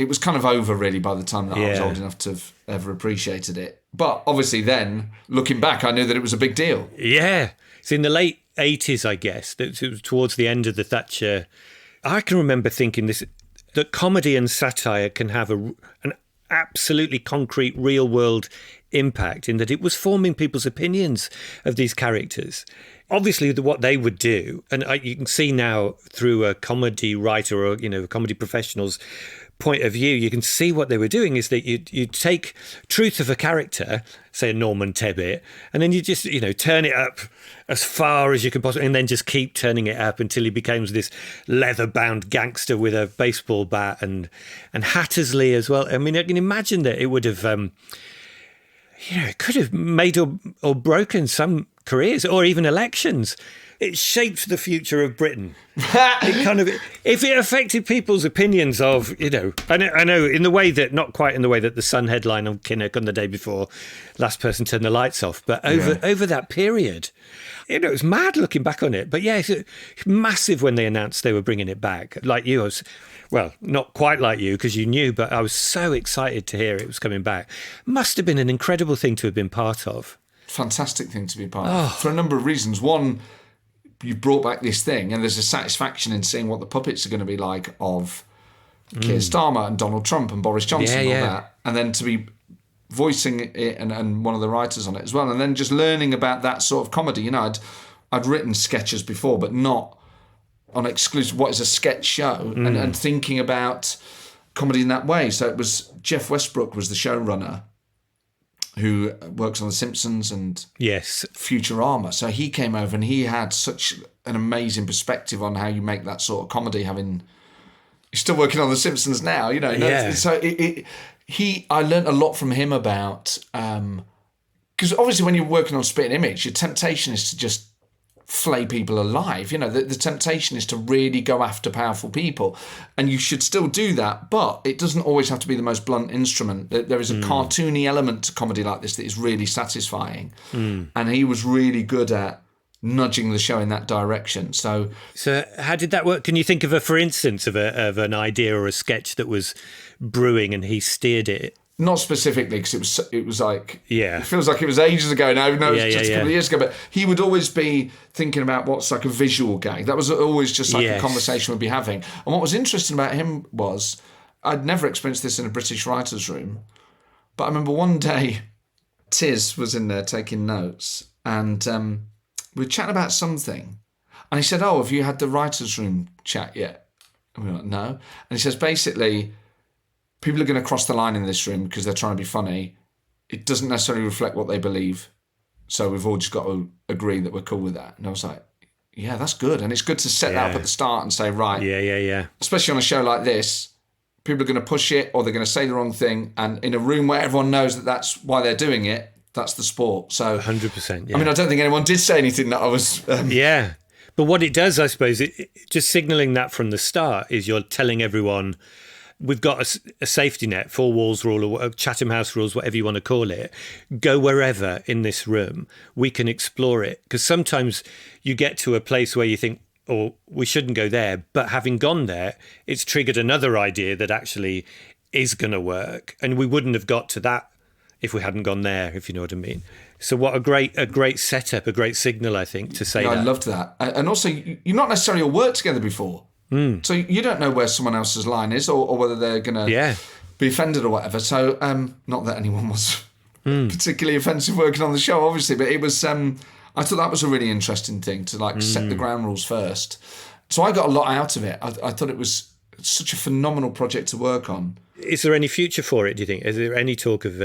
was kind of over, really, by the time that I was old enough to have ever appreciated it. But obviously then, looking back, I knew that it was a big deal. Yeah. It's in the late 80s, I guess, that it was towards the end of the Thatcher. I can remember thinking that comedy and satire can have an absolutely concrete, real-world impact in that it was forming people's opinions of these characters. Obviously, what they would do, and you can see now through a comedy writer or, a comedy professional's point of view, you can see what they were doing is that you take truth of a character, say a Norman Tebbit, and then you just, turn it up as far as you can possibly, and then just keep turning it up until he becomes this leather-bound gangster with a baseball bat and Hattersley as well. I mean, I can imagine that it would have, it could have made or broken some careers or even elections. It shaped the future of Britain. It kind of, if it affected people's opinions of, I know in the way that, not quite in the way that the Sun headline on Kinnock on the day before Last Person Turned the Lights Off, but over that period, it was mad looking back on it. But yeah, it's massive when they announced they were bringing it back. Like you, not quite like you because you knew, but I was so excited to hear it was coming back. Must have been an incredible thing to have been part of. Fantastic thing to be part of for a number of reasons. One, you brought back this thing, and there's a satisfaction in seeing what the puppets are going to be like of Keir Starmer and Donald Trump and Boris Johnson and all that. And then to be voicing it and one of the writers on it as well. And then just learning about that sort of comedy. I'd written sketches before, but not on exclusive, what is a sketch show, and thinking about comedy in that way. So it was Jeff Westbrook was the showrunner, who works on The Simpsons and Futurama. So he came over and he had such an amazing perspective on how you make that sort of comedy, he's still working on The Simpsons now, So I learned a lot from him about, because obviously when you're working on Spit and Image, your temptation is to just flay people alive. The temptation is to really go after powerful people, and you should still do that, but it doesn't always have to be the most blunt instrument. There is a cartoony element to comedy like this that is really satisfying, and he was really good at nudging the show in that direction. So how did that work? Can you think of for instance of an idea or a sketch that was brewing and he steered it? Not specifically, because it was like... Yeah. It feels like it was ages ago now, even though it was just a couple of years ago. But he would always be thinking about what's like a visual gag. That was always just like a conversation we'd be having. And what was interesting about him was, I'd never experienced this in a British writer's room, but I remember one day, Tiz was in there taking notes, and we were chatting about something. And he said, have you had the writer's room chat yet? And we were like, no. And he says, basically... people are going to cross the line in this room because they're trying to be funny. It doesn't necessarily reflect what they believe. So we've all just got to agree that we're cool with that. And I was like, yeah, that's good. And it's good to set that up at the start and say, right. Yeah. Especially on a show like this, people are going to push it or they're going to say the wrong thing. And in a room where everyone knows that that's why they're doing it, that's the sport. So 100%. Yeah. I mean, I don't think anyone did say anything that I was... Yeah. But what it does, I suppose, just signalling that from the start is you're telling everyone... We've got a safety net, four walls rule or Chatham House rules, whatever you want to call it. Go wherever in this room, we can explore it. Because sometimes you get to a place where you think, we shouldn't go there. But having gone there, it's triggered another idea that actually is going to work. And we wouldn't have got to that if we hadn't gone there, if you know what I mean. So what a great setup, a great signal, I think, to say that. I loved that. And also, you've not necessarily all worked together before. So you don't know where someone else's line is or whether they're going to be offended or whatever. So not that anyone was particularly offensive working on the show, obviously, but it was... I thought that was a really interesting thing to set the ground rules first. So I got a lot out of it. I thought it was such a phenomenal project to work on. Is there any future for it, do you think? Is there any talk of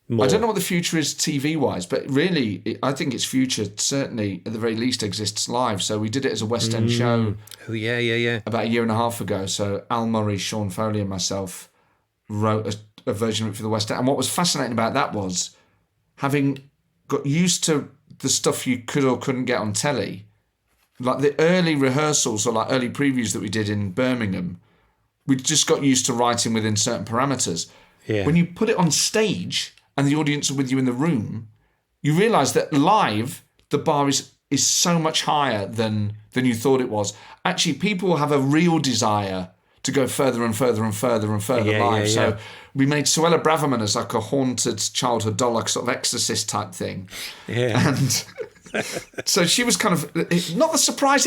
more? I don't know what the future is TV-wise, but really, I think its future certainly, at the very least, exists live. So we did it as a West End show. Oh, yeah. About a year and a half ago. So Al Murray, Sean Foley and myself wrote a version of it for the West End. And what was fascinating about that was having got used to the stuff you could or couldn't get on telly, like the early rehearsals or early previews that we did in Birmingham, we just got used to writing within certain parameters. Yeah. When you put it on stage and the audience are with you in the room, you realise that live, the bar is so much higher than you thought it was. Actually, people have a real desire to go further and further and further and further live. So we made Suella Braverman as a haunted childhood doll, like sort of exorcist type thing. Yeah. And so she was kind of, not the surprise,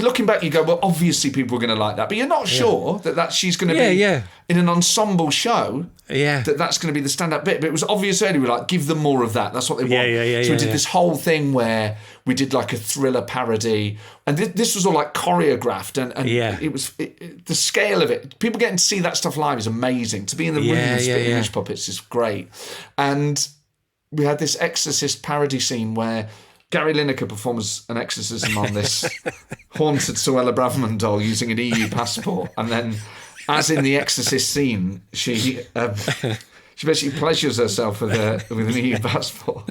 looking back you go, well, obviously people are going to like that, but you're not sure that she's going to be in an ensemble show, that's going to be the stand-up bit. But it was obvious early, we were like, give them more of that. That's what they want. So we did this whole thing where we did like a thriller parody, and this was all like choreographed, and it was the scale of it. People getting to see that stuff live is amazing. To be in the room with spitting image puppets is great. And we had this exorcist parody scene where Gary Lineker performs an exorcism on this haunted Suella Braverman doll using an EU passport, and then, as in the Exorcist scene, she basically pleasures herself with an EU passport.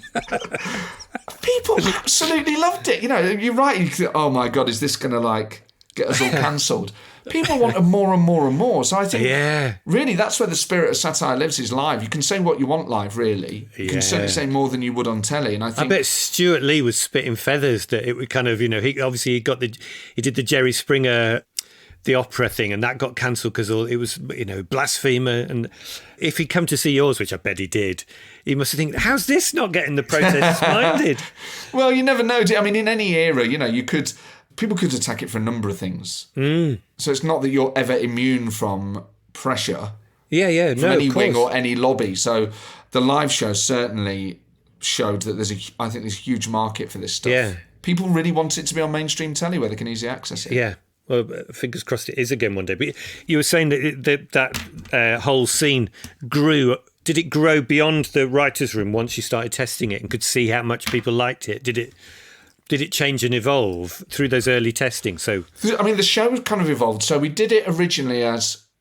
People absolutely loved it. You know, you're right. You think, oh my God, is this going to get us all cancelled? People wanted more and more and more. So I think really that's where the spirit of satire lives, is live. You can say what you want live, really. You can certainly say more than you would on telly. And I bet Stuart Lee was spitting feathers that it would kind of, he did the Jerry Springer, the opera thing, and that got cancelled because it was, blasphemer. And if he'd come to see yours, which I bet he did, he must have think, how's this not getting the protests minded? Well, you never know. I mean, in any era, people could attack it for a number of things. So it's not that you're ever immune from pressure. From any wing or any lobby. So the live show certainly showed that there's a huge market for this stuff. Yeah. People really want it to be on mainstream telly where they can easily access it. Yeah. Well, fingers crossed it is again one day. But you were saying that whole scene grew. Did it grow beyond the writer's room once you started testing it and could see how much people liked it? Did it change and evolve through those early testing? So, I mean, the show kind of evolved. So we did it originally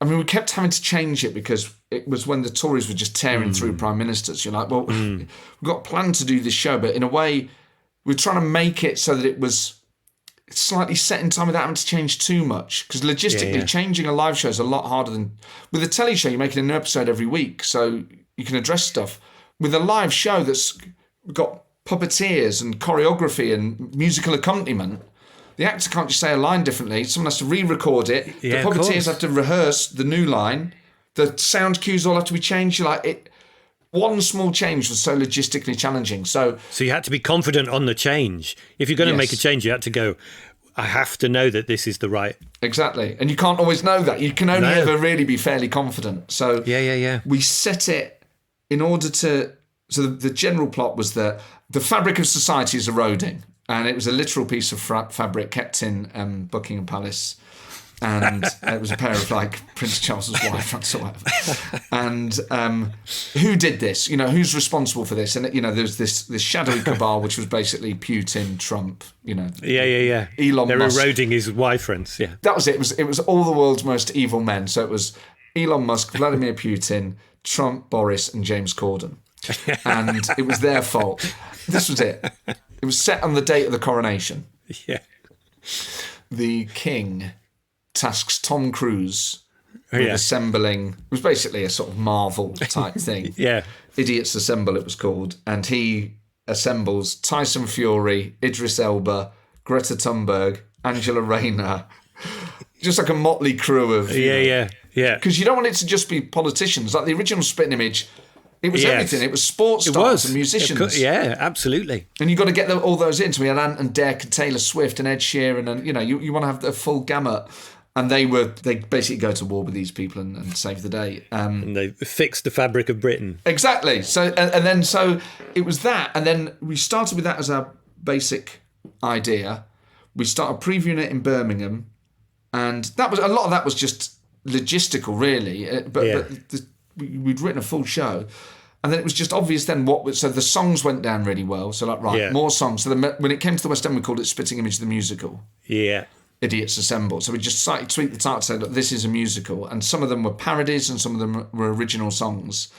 we kept having to change it because it was when the Tories were just tearing through prime ministers. You're like, well, we've got a plan to do this show, but in a way, we're trying to make it so that it was slightly set in time without having to change too much. Because logistically, changing a live show is a lot harder than... With a telly show, you're making a new episode every week, so you can address stuff. With a live show that's got puppeteers and choreography and musical accompaniment, the actor can't just say a line differently. Someone has to re-record it. The puppeteers have to rehearse the new line. The sound cues all have to be changed. One small change was so logistically challenging. So you had to be confident on the change. If you're going to make a change, you had to go, I have to know that this is the right... Exactly. And you can't always know that. You can only ever really be fairly confident. So we set it in order to... So the general plot was that the fabric of society is eroding, and it was a literal piece of fabric kept in Buckingham Palace, and it was a pair of Prince Charles's wife or whatever. And who did this? Who's responsible for this? And there's this shadowy cabal, which was basically Putin, Trump. Elon They're Musk. Eroding his wife friends. Yeah, that was it. It was all the world's most evil men. So it was Elon Musk, Vladimir Putin, Trump, Boris, and James Corden. And it was their fault. This was it. It was set on the date of the coronation. Yeah. The king tasks Tom Cruise with assembling... It was basically a sort of Marvel type thing. Idiots Assemble, it was called. And he assembles Tyson Fury, Idris Elba, Greta Thunberg, Angela Rayner. Just like a motley crew of... Because you don't want it to just be politicians. Like the original Spitting Image... It was everything. It was sports stars and musicians. Yeah, absolutely. And you've got to get all those in. So we had Ant and Dec and Taylor Swift and Ed Sheeran, and you want to have the full gamut. And they basically go to war with these people and save the day. And they fixed the fabric of Britain. Exactly. So it was that, and then we started with that as our basic idea. We started previewing it in Birmingham, and that was a lot of that was just logistical, really. But we'd written a full show, and then it was just obvious then so the songs went down really well. So more songs. So when it came to the West End, we called it Spitting Image the Musical. Yeah. Idiots Assemble. So we just tweaked the title to say, look, this is a musical, and some of them were parodies and some of them were original songs.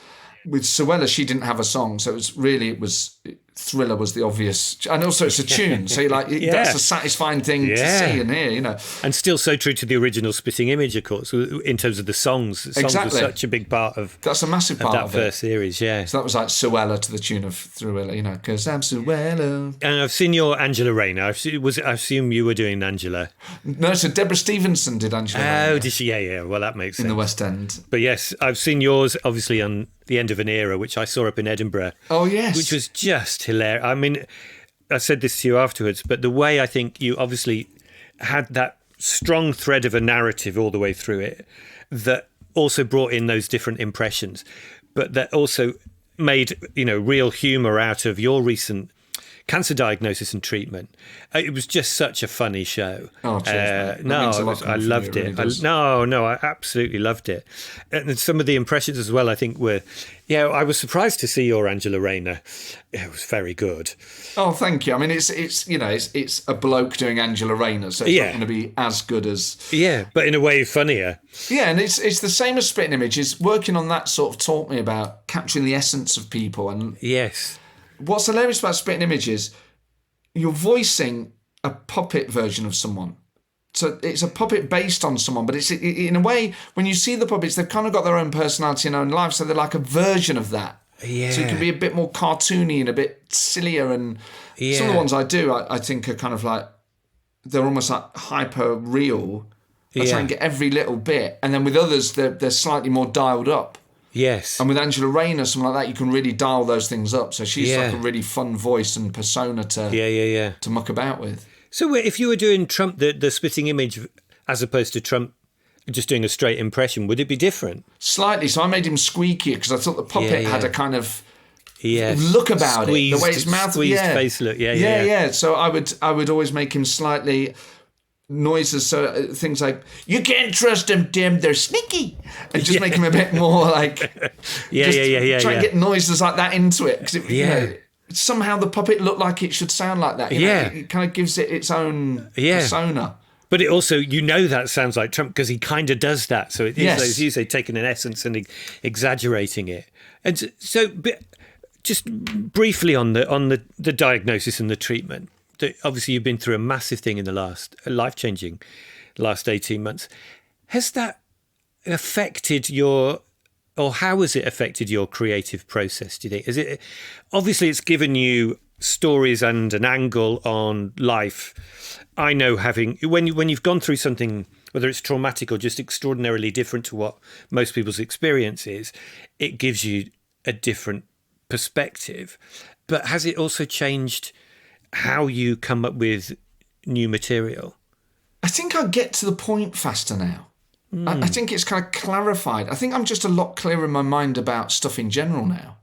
With Suella, she didn't have a song, so it was Thriller was the obvious, and also it's a tune, so that's a satisfying thing to see and hear, And still so true to the original Spitting Image, of course, in terms of the songs. The songs were such a big part of that's a massive part that of first series, yeah. So that was like Suella to the tune of Thriller, because I'm Suella. And I've seen your Angela Rayner. I assume you were doing Angela. No, so Deborah Stevenson did Angela Rayner. Oh, did she? Yeah. Well, that makes sense. In the West End. But yes, I've seen yours, obviously, on The End of an Era, which I saw up in Edinburgh. Oh, yes. Which was just hilarious. I mean, I said this to you afterwards, but the way I think you obviously had that strong thread of a narrative all the way through it that also brought in those different impressions, but that also made, real humour out of your recent cancer diagnosis and treatment. It was just such a funny show. Oh, cheers, I loved it. I absolutely loved it. And some of the impressions as well, I think, were, I was surprised to see your Angela Rayner. It was very good. Oh, thank you. I mean, it's a bloke doing Angela Rayner, so it's not going to be as good as... Yeah, but in a way funnier. Yeah, and it's the same as Spitting Images. Working on that sort of taught me about capturing the essence of people. And yes. What's hilarious about Spitting Images, you're voicing a puppet version of someone. So it's a puppet based on someone, but it's in a way, when you see the puppets, they've kind of got their own personality and own life, so they're like a version of that. Yeah. So it can be a bit more cartoony and a bit sillier, and some of the ones I do, I think are kind of like, they're almost like hyper real. I try and get every little bit, and then with others, they're slightly more dialed up. Yes. And with Angela Rayner, something like that, you can really dial those things up. So she's like a really fun voice and persona to muck about with. So if you were doing Trump, the Spitting Image, as opposed to Trump just doing a straight impression, would it be different? Slightly. So I made him squeakier because I thought the puppet had a kind of look about it. The way his mouth... Squeezed face look. Yeah. So I would always make him slightly... noises, so things like, you can't trust them, Tim, they're sneaky, and just make them a bit more like try and get noises like that into it, because somehow the puppet looked like it should sound like that. It kind of gives it its own persona. But it also, that sounds like Trump because he kind of does that. So it is, as you say, taking an essence and exaggerating it. And so, just briefly on the diagnosis and the treatment. Obviously, you've been through a massive thing in the life-changing last 18 months. Has that affected how has it affected your creative process, do you think? Obviously, it's given you stories and an angle on life. I know when you've gone through something, whether it's traumatic or just extraordinarily different to what most people's experience is, it gives you a different perspective. But has it also changed how you come up with new material? I think I get to the point faster now. I think it's kind of clarified. I think I'm just a lot clearer in my mind about stuff in general now.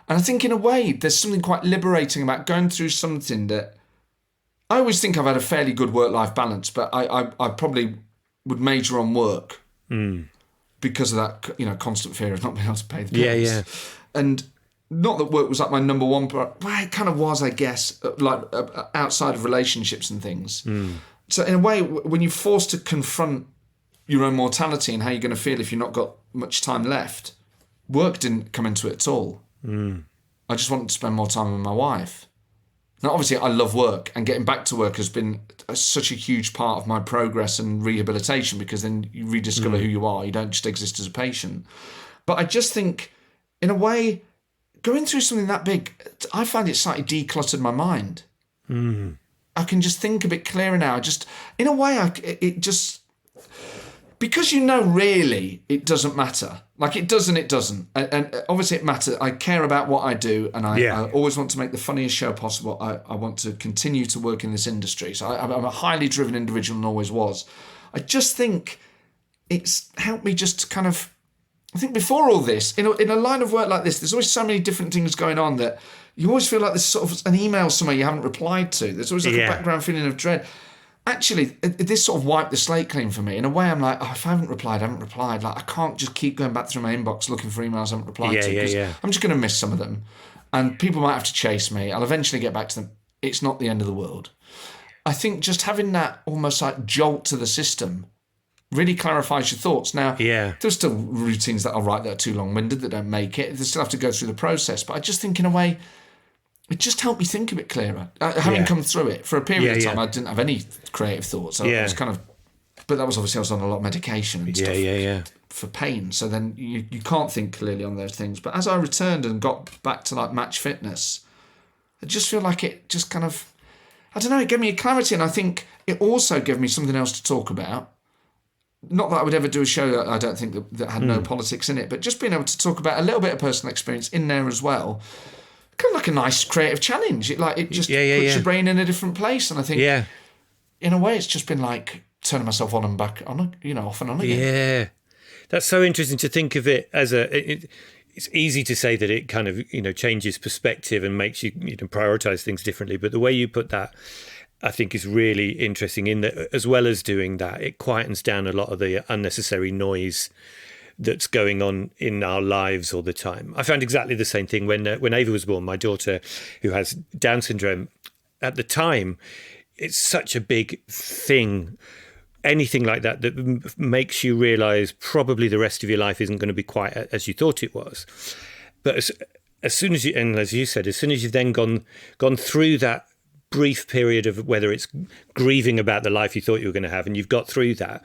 And I think in a way, there's something quite liberating about going through something that... I always think I've had a fairly good work-life balance, but I probably would major on work because of that, constant fear of not being able to pay the bills. Yeah. And not that work was like my number one, well, it kind of was, I guess, outside of relationships and things. So in a way, when you're forced to confront your own mortality and how you're going to feel if you've not got much time left, work didn't come into it at all. I just wanted to spend more time with my wife. Now, obviously, I love work, and getting back to work has been such a huge part of my progress and rehabilitation, because then you rediscover who you are. You don't just exist as a patient. But I just think, in a way, going through something that big, I find it slightly decluttered my mind. I can just think a bit clearer now. In a way, because really it doesn't matter. Like it does and it doesn't. And obviously it matters. I care about what I do, and I always want to make the funniest show possible. I want to continue to work in this industry. So I'm a highly driven individual and always was. I just think it's helped me just to kind of, I think before all this, in a line of work like this, there's always so many different things going on that you always feel like there's sort of an email somewhere you haven't replied to. There's always like a background feeling of dread. Actually, this sort of wiped the slate clean for me. In a way, I'm like, if I haven't replied, I haven't replied. Like, I can't just keep going back through my inbox looking for emails I haven't replied to. Because I'm just going to miss some of them. And people might have to chase me. I'll eventually get back to them. It's not the end of the world. I think just having that almost like jolt to the system really clarifies your thoughts. Now, there's still routines that I'll write that are too long-winded, that don't make it. They still have to go through the process. But I just think in a way, it just helped me think a bit clearer. Having come through it for a period of time, I didn't have any creative thoughts. I was kind of, but that was obviously I was on a lot of medication and stuff for pain. So then you can't think clearly on those things. But as I returned and got back to like match fitness, I just feel like it just kind of, I don't know, it gave me a clarity, and I think it also gave me something else to talk about. Not that I would ever do a show that I don't think that had no politics in it, but just being able to talk about a little bit of personal experience in there as well. Kind of like a nice creative challenge. It just puts your brain in a different place, and I think in a way it's just been like turning myself on and back on, off and on again. Yeah, that's so interesting to think of it as it's easy to say that it kind of changes perspective and makes you prioritize things differently, but the way you put that, I think, is really interesting in that as well as doing that, it quietens down a lot of the unnecessary noise that's going on in our lives all the time. I found exactly the same thing when Ava was born, my daughter, who has Down syndrome. At the time, it's such a big thing, anything like that makes you realise probably the rest of your life isn't going to be quite as you thought it was. But as soon as you, and as you said, as soon as you've then gone through that brief period of whether it's grieving about the life you thought you were going to have, and you've got through that,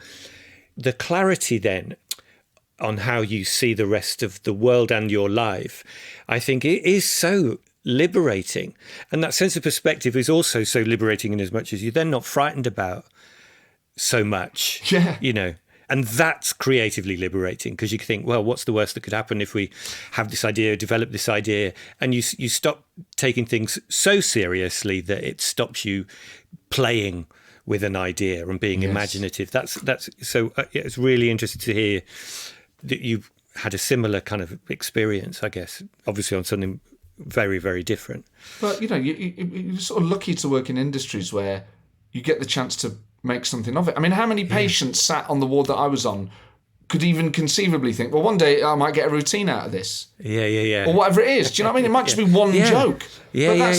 the clarity then on how you see the rest of the world and your life, I think it is so liberating. And that sense of perspective is also so liberating in as much as you're then not frightened about so much, and that's creatively liberating, because you think, well, what's the worst that could happen if we have this idea, develop this idea, and you stop taking things so seriously that it stops you playing with an idea and being imaginative. That's so it's really interesting to hear that you've had a similar kind of experience, I guess, obviously on something very, very different. Well, you're sort of lucky to work in industries where you get the chance to make something of it. I mean, how many patients sat on the ward that I was on could even conceivably think, well, one day I might get a routine out of this. Yeah. Or whatever it is. Do you know what I mean? It might just be one joke. But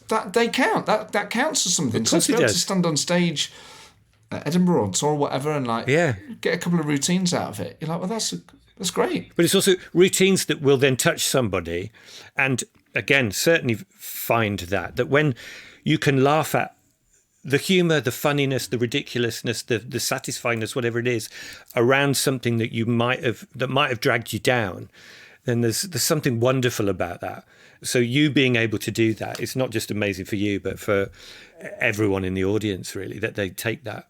that they count. That counts as something. So to be able to stand on stage at Edinburgh or tour or whatever and get a couple of routines out of it, you're like, well, that's great. But it's also routines that will then touch somebody, and again, certainly find that when you can laugh at the humour, the funniness, the ridiculousness, the satisfyingness, whatever it is, around something that might have dragged you down, then there's something wonderful about that. So you being able to do that, it's not just amazing for you, but for everyone in the audience, really, that they take that.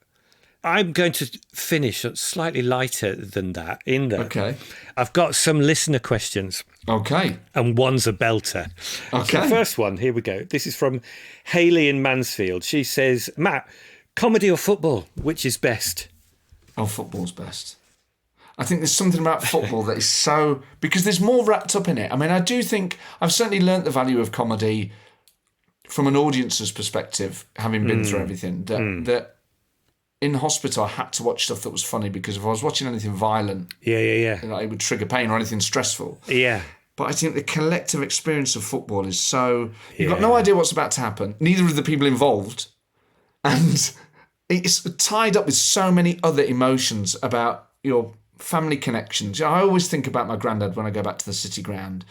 I'm going to finish slightly lighter than that in that I've got some listener questions. Okay. And one's a belter. Okay. So the first one, here we go. This is from Hayley in Mansfield. She says, Matt, comedy or football, which is best? Oh, football's best. I think there's something about football that is so... Because there's more wrapped up in it. I mean, I do think I've certainly learnt the value of comedy from an audience's perspective, having been through everything, that in hospital, I had to watch stuff that was funny, because if I was watching anything violent, it would trigger pain, or anything stressful. Yeah. But I think the collective experience of football is so... You've got no idea what's about to happen. Neither of the people involved. And it's tied up with so many other emotions about your family connections. I always think about my granddad when I go back to the City Ground,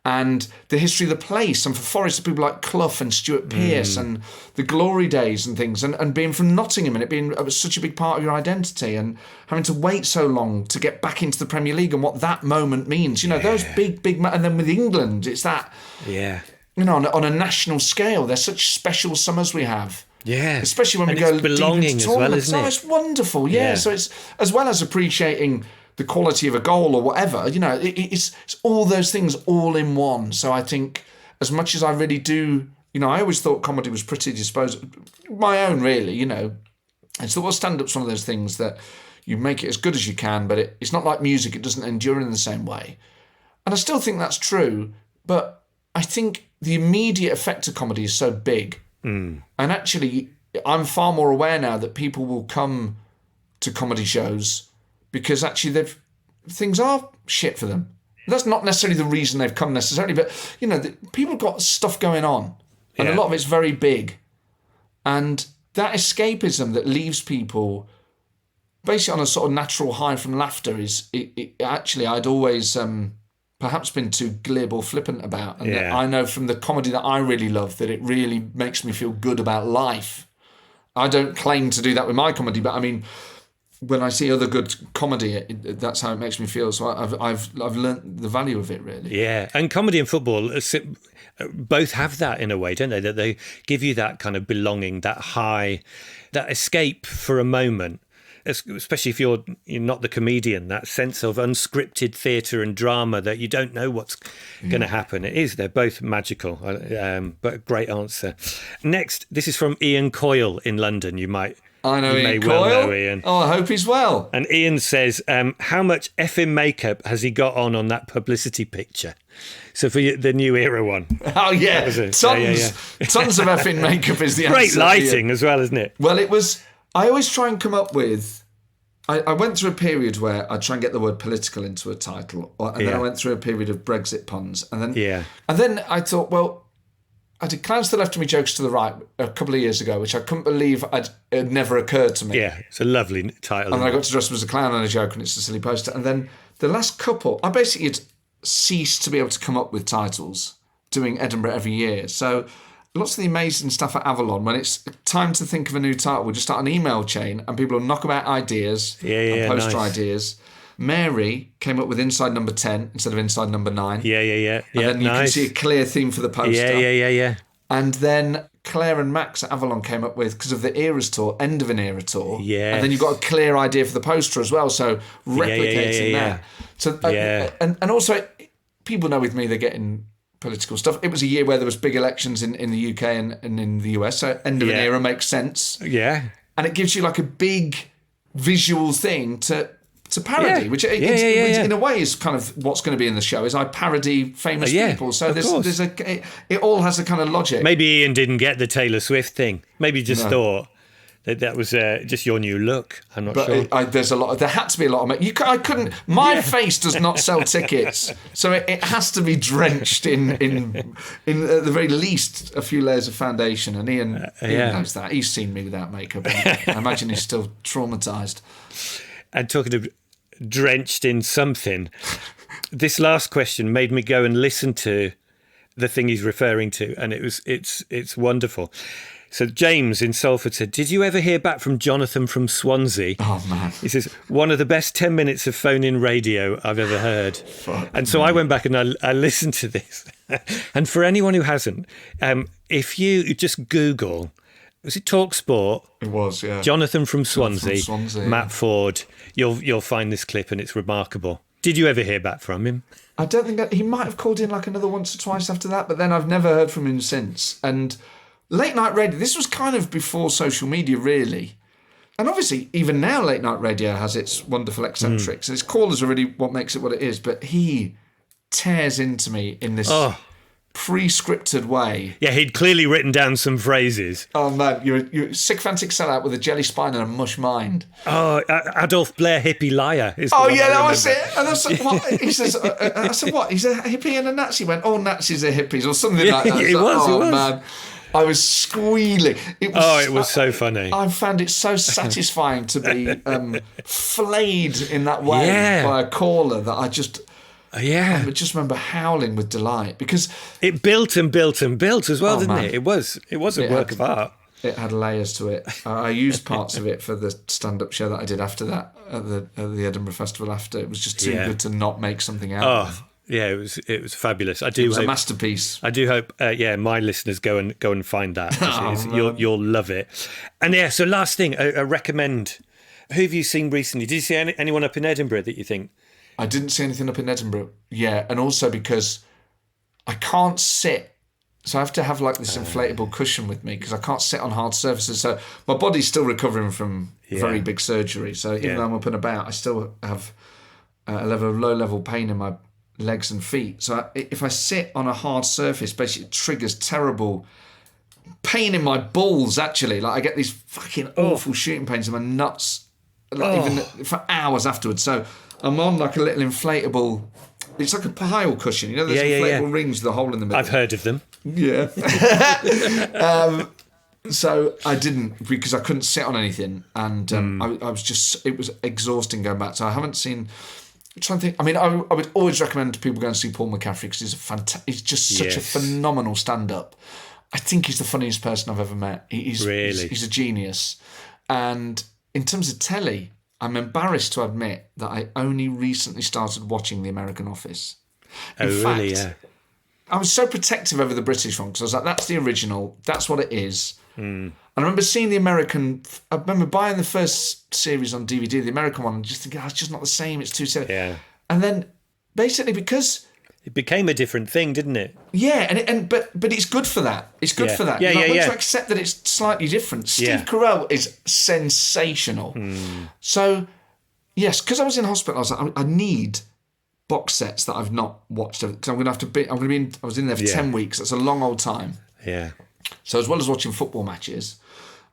and the history of the place, and for Forest, people like Clough and Stuart Pearce and the glory days and things, and being from Nottingham and it being such a big part of your identity, and having to wait so long to get back into the Premier League and what that moment means. Those big, and then with England, it's that, on a national scale, they're such special summers we have. Yeah. Especially when and we go it's belonging deep into as well, tournaments. isn't it? Oh, it's wonderful. Yeah. So it's, as well as appreciating the quality of a goal or whatever, it's all those things all in one. So I think as much as I really do, I always thought comedy was pretty disposable. My own, really, I thought, well, stand-up's one of those things that you make it as good as you can, but it's not like music. It doesn't endure in the same way. And I still think that's true, but I think the immediate effect of comedy is so big. And actually, I'm far more aware now that people will come to comedy shows because actually things are shit for them. That's not necessarily the reason they've come necessarily, but, people have got stuff going on, and a lot of it's very big. And that escapism that leaves people basically on a sort of natural high from laughter is actually I'd always perhaps been too glib or flippant about. And I know from the comedy that I really love that it really makes me feel good about life. I don't claim to do that with my comedy, but I mean, when I see other good comedy, that's how it makes me feel. So I've learnt the value of it, really. Yeah, and comedy and football both have that in a way, don't they? That they give you that kind of belonging, that high, that escape for a moment, especially if you're not the comedian, that sense of unscripted theatre and drama that you don't know what's going to happen. They're both magical, but a great answer. Next, this is from Ian Coyle in London. I know Ian Coyle. Well know Ian. Oh, I hope he's well. And Ian says, how much effing makeup has he got on that publicity picture? So for the New Era one. Oh, yeah. Tons of effing makeup is the answer. Great lighting as well, isn't it? Well, I always try and come up with... I went through a period where I'd try and get the word political into a title, and then I went through a period of Brexit puns. And then I thought, well... I did Clowns to the Left of Me, Jokes to the Right a couple of years ago, which I couldn't believe it had never occurred to me. Yeah, it's a lovely title. And then I got to dress up as a clown and a joke, and it's a silly poster. And then the last couple, I basically had ceased to be able to come up with titles, doing Edinburgh every year. So lots of the amazing stuff at Avalon, when it's time to think of a new title, we'll just start an email chain, and people will knock about ideas and poster ideas. Mary came up with Inside Number 10 instead of Inside Number 9. Yeah. And then you can see a clear theme for the poster. Yeah. And then Claire and Max at Avalon came up with, because of the Eras tour, End of an Era tour. Yeah. And then you've got a clear idea for the poster as well, so replicating that. So, and also, people know with me they're getting political stuff. It was a year where there was big elections in the UK and in the US, so End of an Era makes sense. Yeah. And it gives you like a big visual thing to parody, which in a way is kind of what's going to be in the show. Is I parody famous people, so it all has a kind of logic. Maybe Ian didn't get the Taylor Swift thing. Maybe he just thought that was just your new look. I'm not sure. There's a lot. There had to be a lot of. I couldn't. My face does not sell tickets, so it has to be drenched in at the very least a few layers of foundation. And Ian knows that. He's seen me without makeup. I imagine he's still traumatised. And talking of drenched in something, this last question made me go and listen to the thing he's referring to, and it's wonderful. So James in Salford said, did you ever hear back from Jonathan from Swansea? Oh, man. He says, one of the best 10 minutes of phone-in radio I've ever heard. So I went back and I listened to this. And for anyone who hasn't, if you just Google... Was it TalkSport? It was, yeah. Jonathan from Swansea, Matt Forde. You'll find this clip and it's remarkable. Did you ever hear back from him? I don't think he might have called in like another once or twice after that, but then I've never heard from him since. And late night radio, this was kind of before social media, really. And obviously, even now, late night radio has its wonderful eccentrics, and its callers are really what makes it what it is. But he tears into me in this. Pre-scripted way. Yeah, he'd clearly written down some phrases. Oh man, you're a sycophantic sellout with a jelly spine and a mush mind. Oh, Adolf Blair hippie liar. That was it. And I said, what? He says, I said, what? He's a hippie and a Nazi. He went, all Nazis are hippies or something like that. It was. Man. I was squealing. It was so funny. I found it so satisfying to be flayed in that way by a caller that I just... I just remember howling with delight because it built and built and built as well, didn't it? It was a work of art. It had layers to it. I used parts of it for the stand-up show that I did after that at the Edinburgh Festival. After it was just too good to not make something out of. Yeah, it was fabulous. It was a masterpiece. I do hope, my listeners go and find that. You'll love it. And yeah, so last thing, I recommend. Who have you seen recently? Did you see anyone up in Edinburgh that you think? I didn't see anything up in Edinburgh. Yeah, and also because I can't sit. So I have to have like this inflatable cushion with me because I can't sit on hard surfaces. So my body's still recovering from very big surgery. So even though I'm up and about, I still have a low-level pain in my legs and feet. So if I sit on a hard surface, basically it triggers terrible pain in my balls, actually. Like I get these fucking awful shooting pains in my nuts, even for hours afterwards. So I'm on like a little inflatable... It's like a pile cushion. You know, there's inflatable rings with a hole in the middle. I've heard of them. Yeah. So I didn't, because I couldn't sit on anything. And I was just, it was exhausting going back. So I haven't seen, I'm trying to think. I mean, I would always recommend people go and see Paul McCaffrey because he's just such a phenomenal stand-up. I think he's the funniest person I've ever met. He's a genius. And in terms of telly, I'm embarrassed to admit that I only recently started watching The American Office. In fact, really? Yeah. I was so protective over the British one because I was like, that's the original, that's what it is. And I remember seeing I remember buying the first series on DVD, the American one, and just thinking, it's just not the same, it's too silly. Yeah. And then basically because... It became a different thing, didn't it? Yeah, but it's good for that. It's good for that. Once you accept that it's slightly different. Steve Carell is sensational. So, yes, because I was in hospital, I was like, I need box sets that I've not watched because I'm going to have to be. I was in there for 10 weeks. That's a long old time. Yeah. So as well as watching football matches,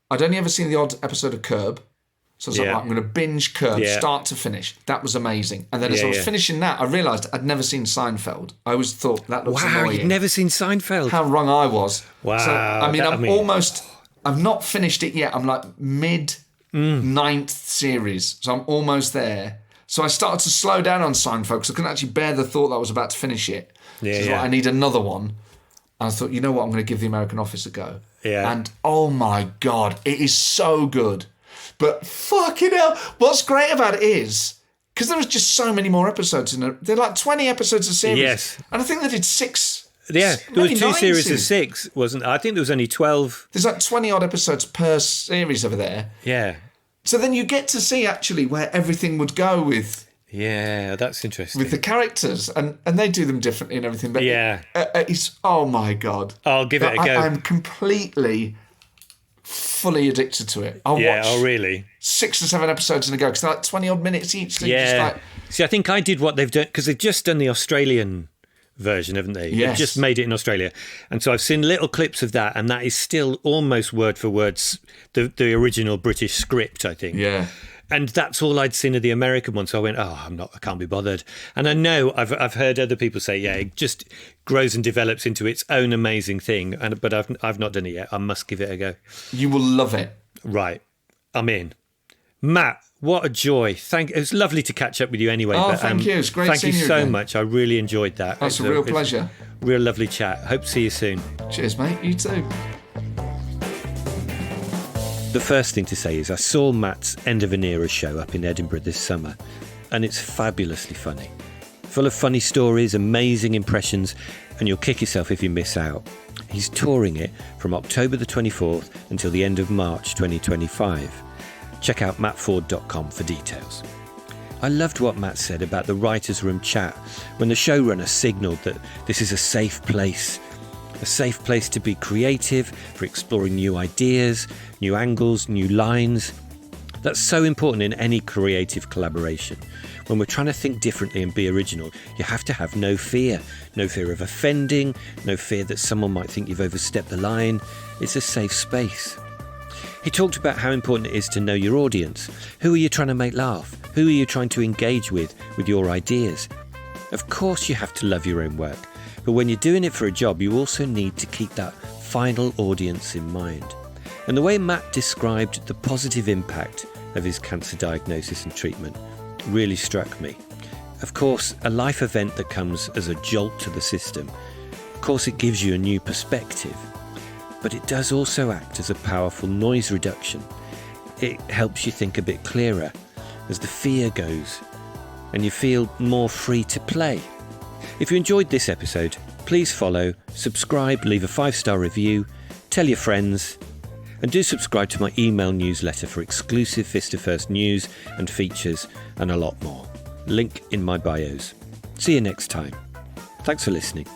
I'd only ever seen the odd episode of Curb. So I was like, I'm going to binge Curb, start to finish. That was amazing. And then as I was finishing that, I realised I'd never seen Seinfeld. I always thought that looks annoying. Wow, you'd never seen Seinfeld? How wrong I was. Wow. So, I mean, I've not finished it yet. I'm like mid-9th series. So I'm almost there. So I started to slow down on Seinfeld because I couldn't actually bear the thought that I was about to finish it. I need another one. And I thought, you know what, I'm going to give The American Office a go. Yeah. And oh my God, it is so good. But fucking hell, what's great about it is, because there was just so many more episodes in it. They're like 20 episodes a series. Yes. And I think they did 6. Yeah, there was 2 series of 6, wasn't there? I think there was only 12. There's like 20 odd episodes per series over there. Yeah. So then you get to see actually where everything would go with... Yeah, that's interesting. With the characters, and they do them differently and everything. But it's, oh my God. I'll give it a go. I'm completely... fully addicted to it. I'll watch really? 6 or 7 episodes in a go because they're like 20 odd minutes each. So See, I think I did what they've done because they've just done the Australian version, haven't they? Yes. They've just made it in Australia. And so I've seen little clips of that, and that is still almost word for word the original British script, I think. Yeah. And that's all I'd seen of the American one. So I went, I can't be bothered. And I know I've heard other people say, it just grows and develops into its own amazing thing. But I've not done it yet. I must give it a go. You will love it. Right. I'm in. Matt, what a joy. It was lovely to catch up with you anyway. Thank you. It's great seeing you Thank you so again. much. I really enjoyed that. That's a real pleasure. Real lovely chat. Hope to see you soon. Cheers, mate. You too. The first thing to say is I saw Matt's End of an Era show up in Edinburgh this summer, and it's fabulously funny. Full of funny stories, amazing impressions, and you'll kick yourself if you miss out. He's touring it from October the 24th until the end of March 2025. Check out mattforde.com for details. I loved what Matt said about the writer's room chat when the showrunner signalled that this is a safe place to be creative, for exploring new ideas, new angles, new lines. That's so important in any creative collaboration. When we're trying to think differently and be original, you have to have no fear of offending, no fear that someone might think you've overstepped the line. It's a safe space. He talked about how important it is to know your audience. Who are you trying to make laugh? Who are you trying to engage with your ideas? Of course you have to love your own work, but when you're doing it for a job, you also need to keep that final audience in mind. And the way Matt described the positive impact of his cancer diagnosis and treatment really struck me. Of course, a life event that comes as a jolt to the system, of course it gives you a new perspective, but it does also act as a powerful noise reduction. It helps you think a bit clearer as the fear goes and you feel more free to play. If you enjoyed this episode, please follow, subscribe, leave a 5-star review, tell your friends, and do subscribe to my email newsletter for exclusive Fist of First news and features and a lot more. Link in my bios. See you next time. Thanks for listening.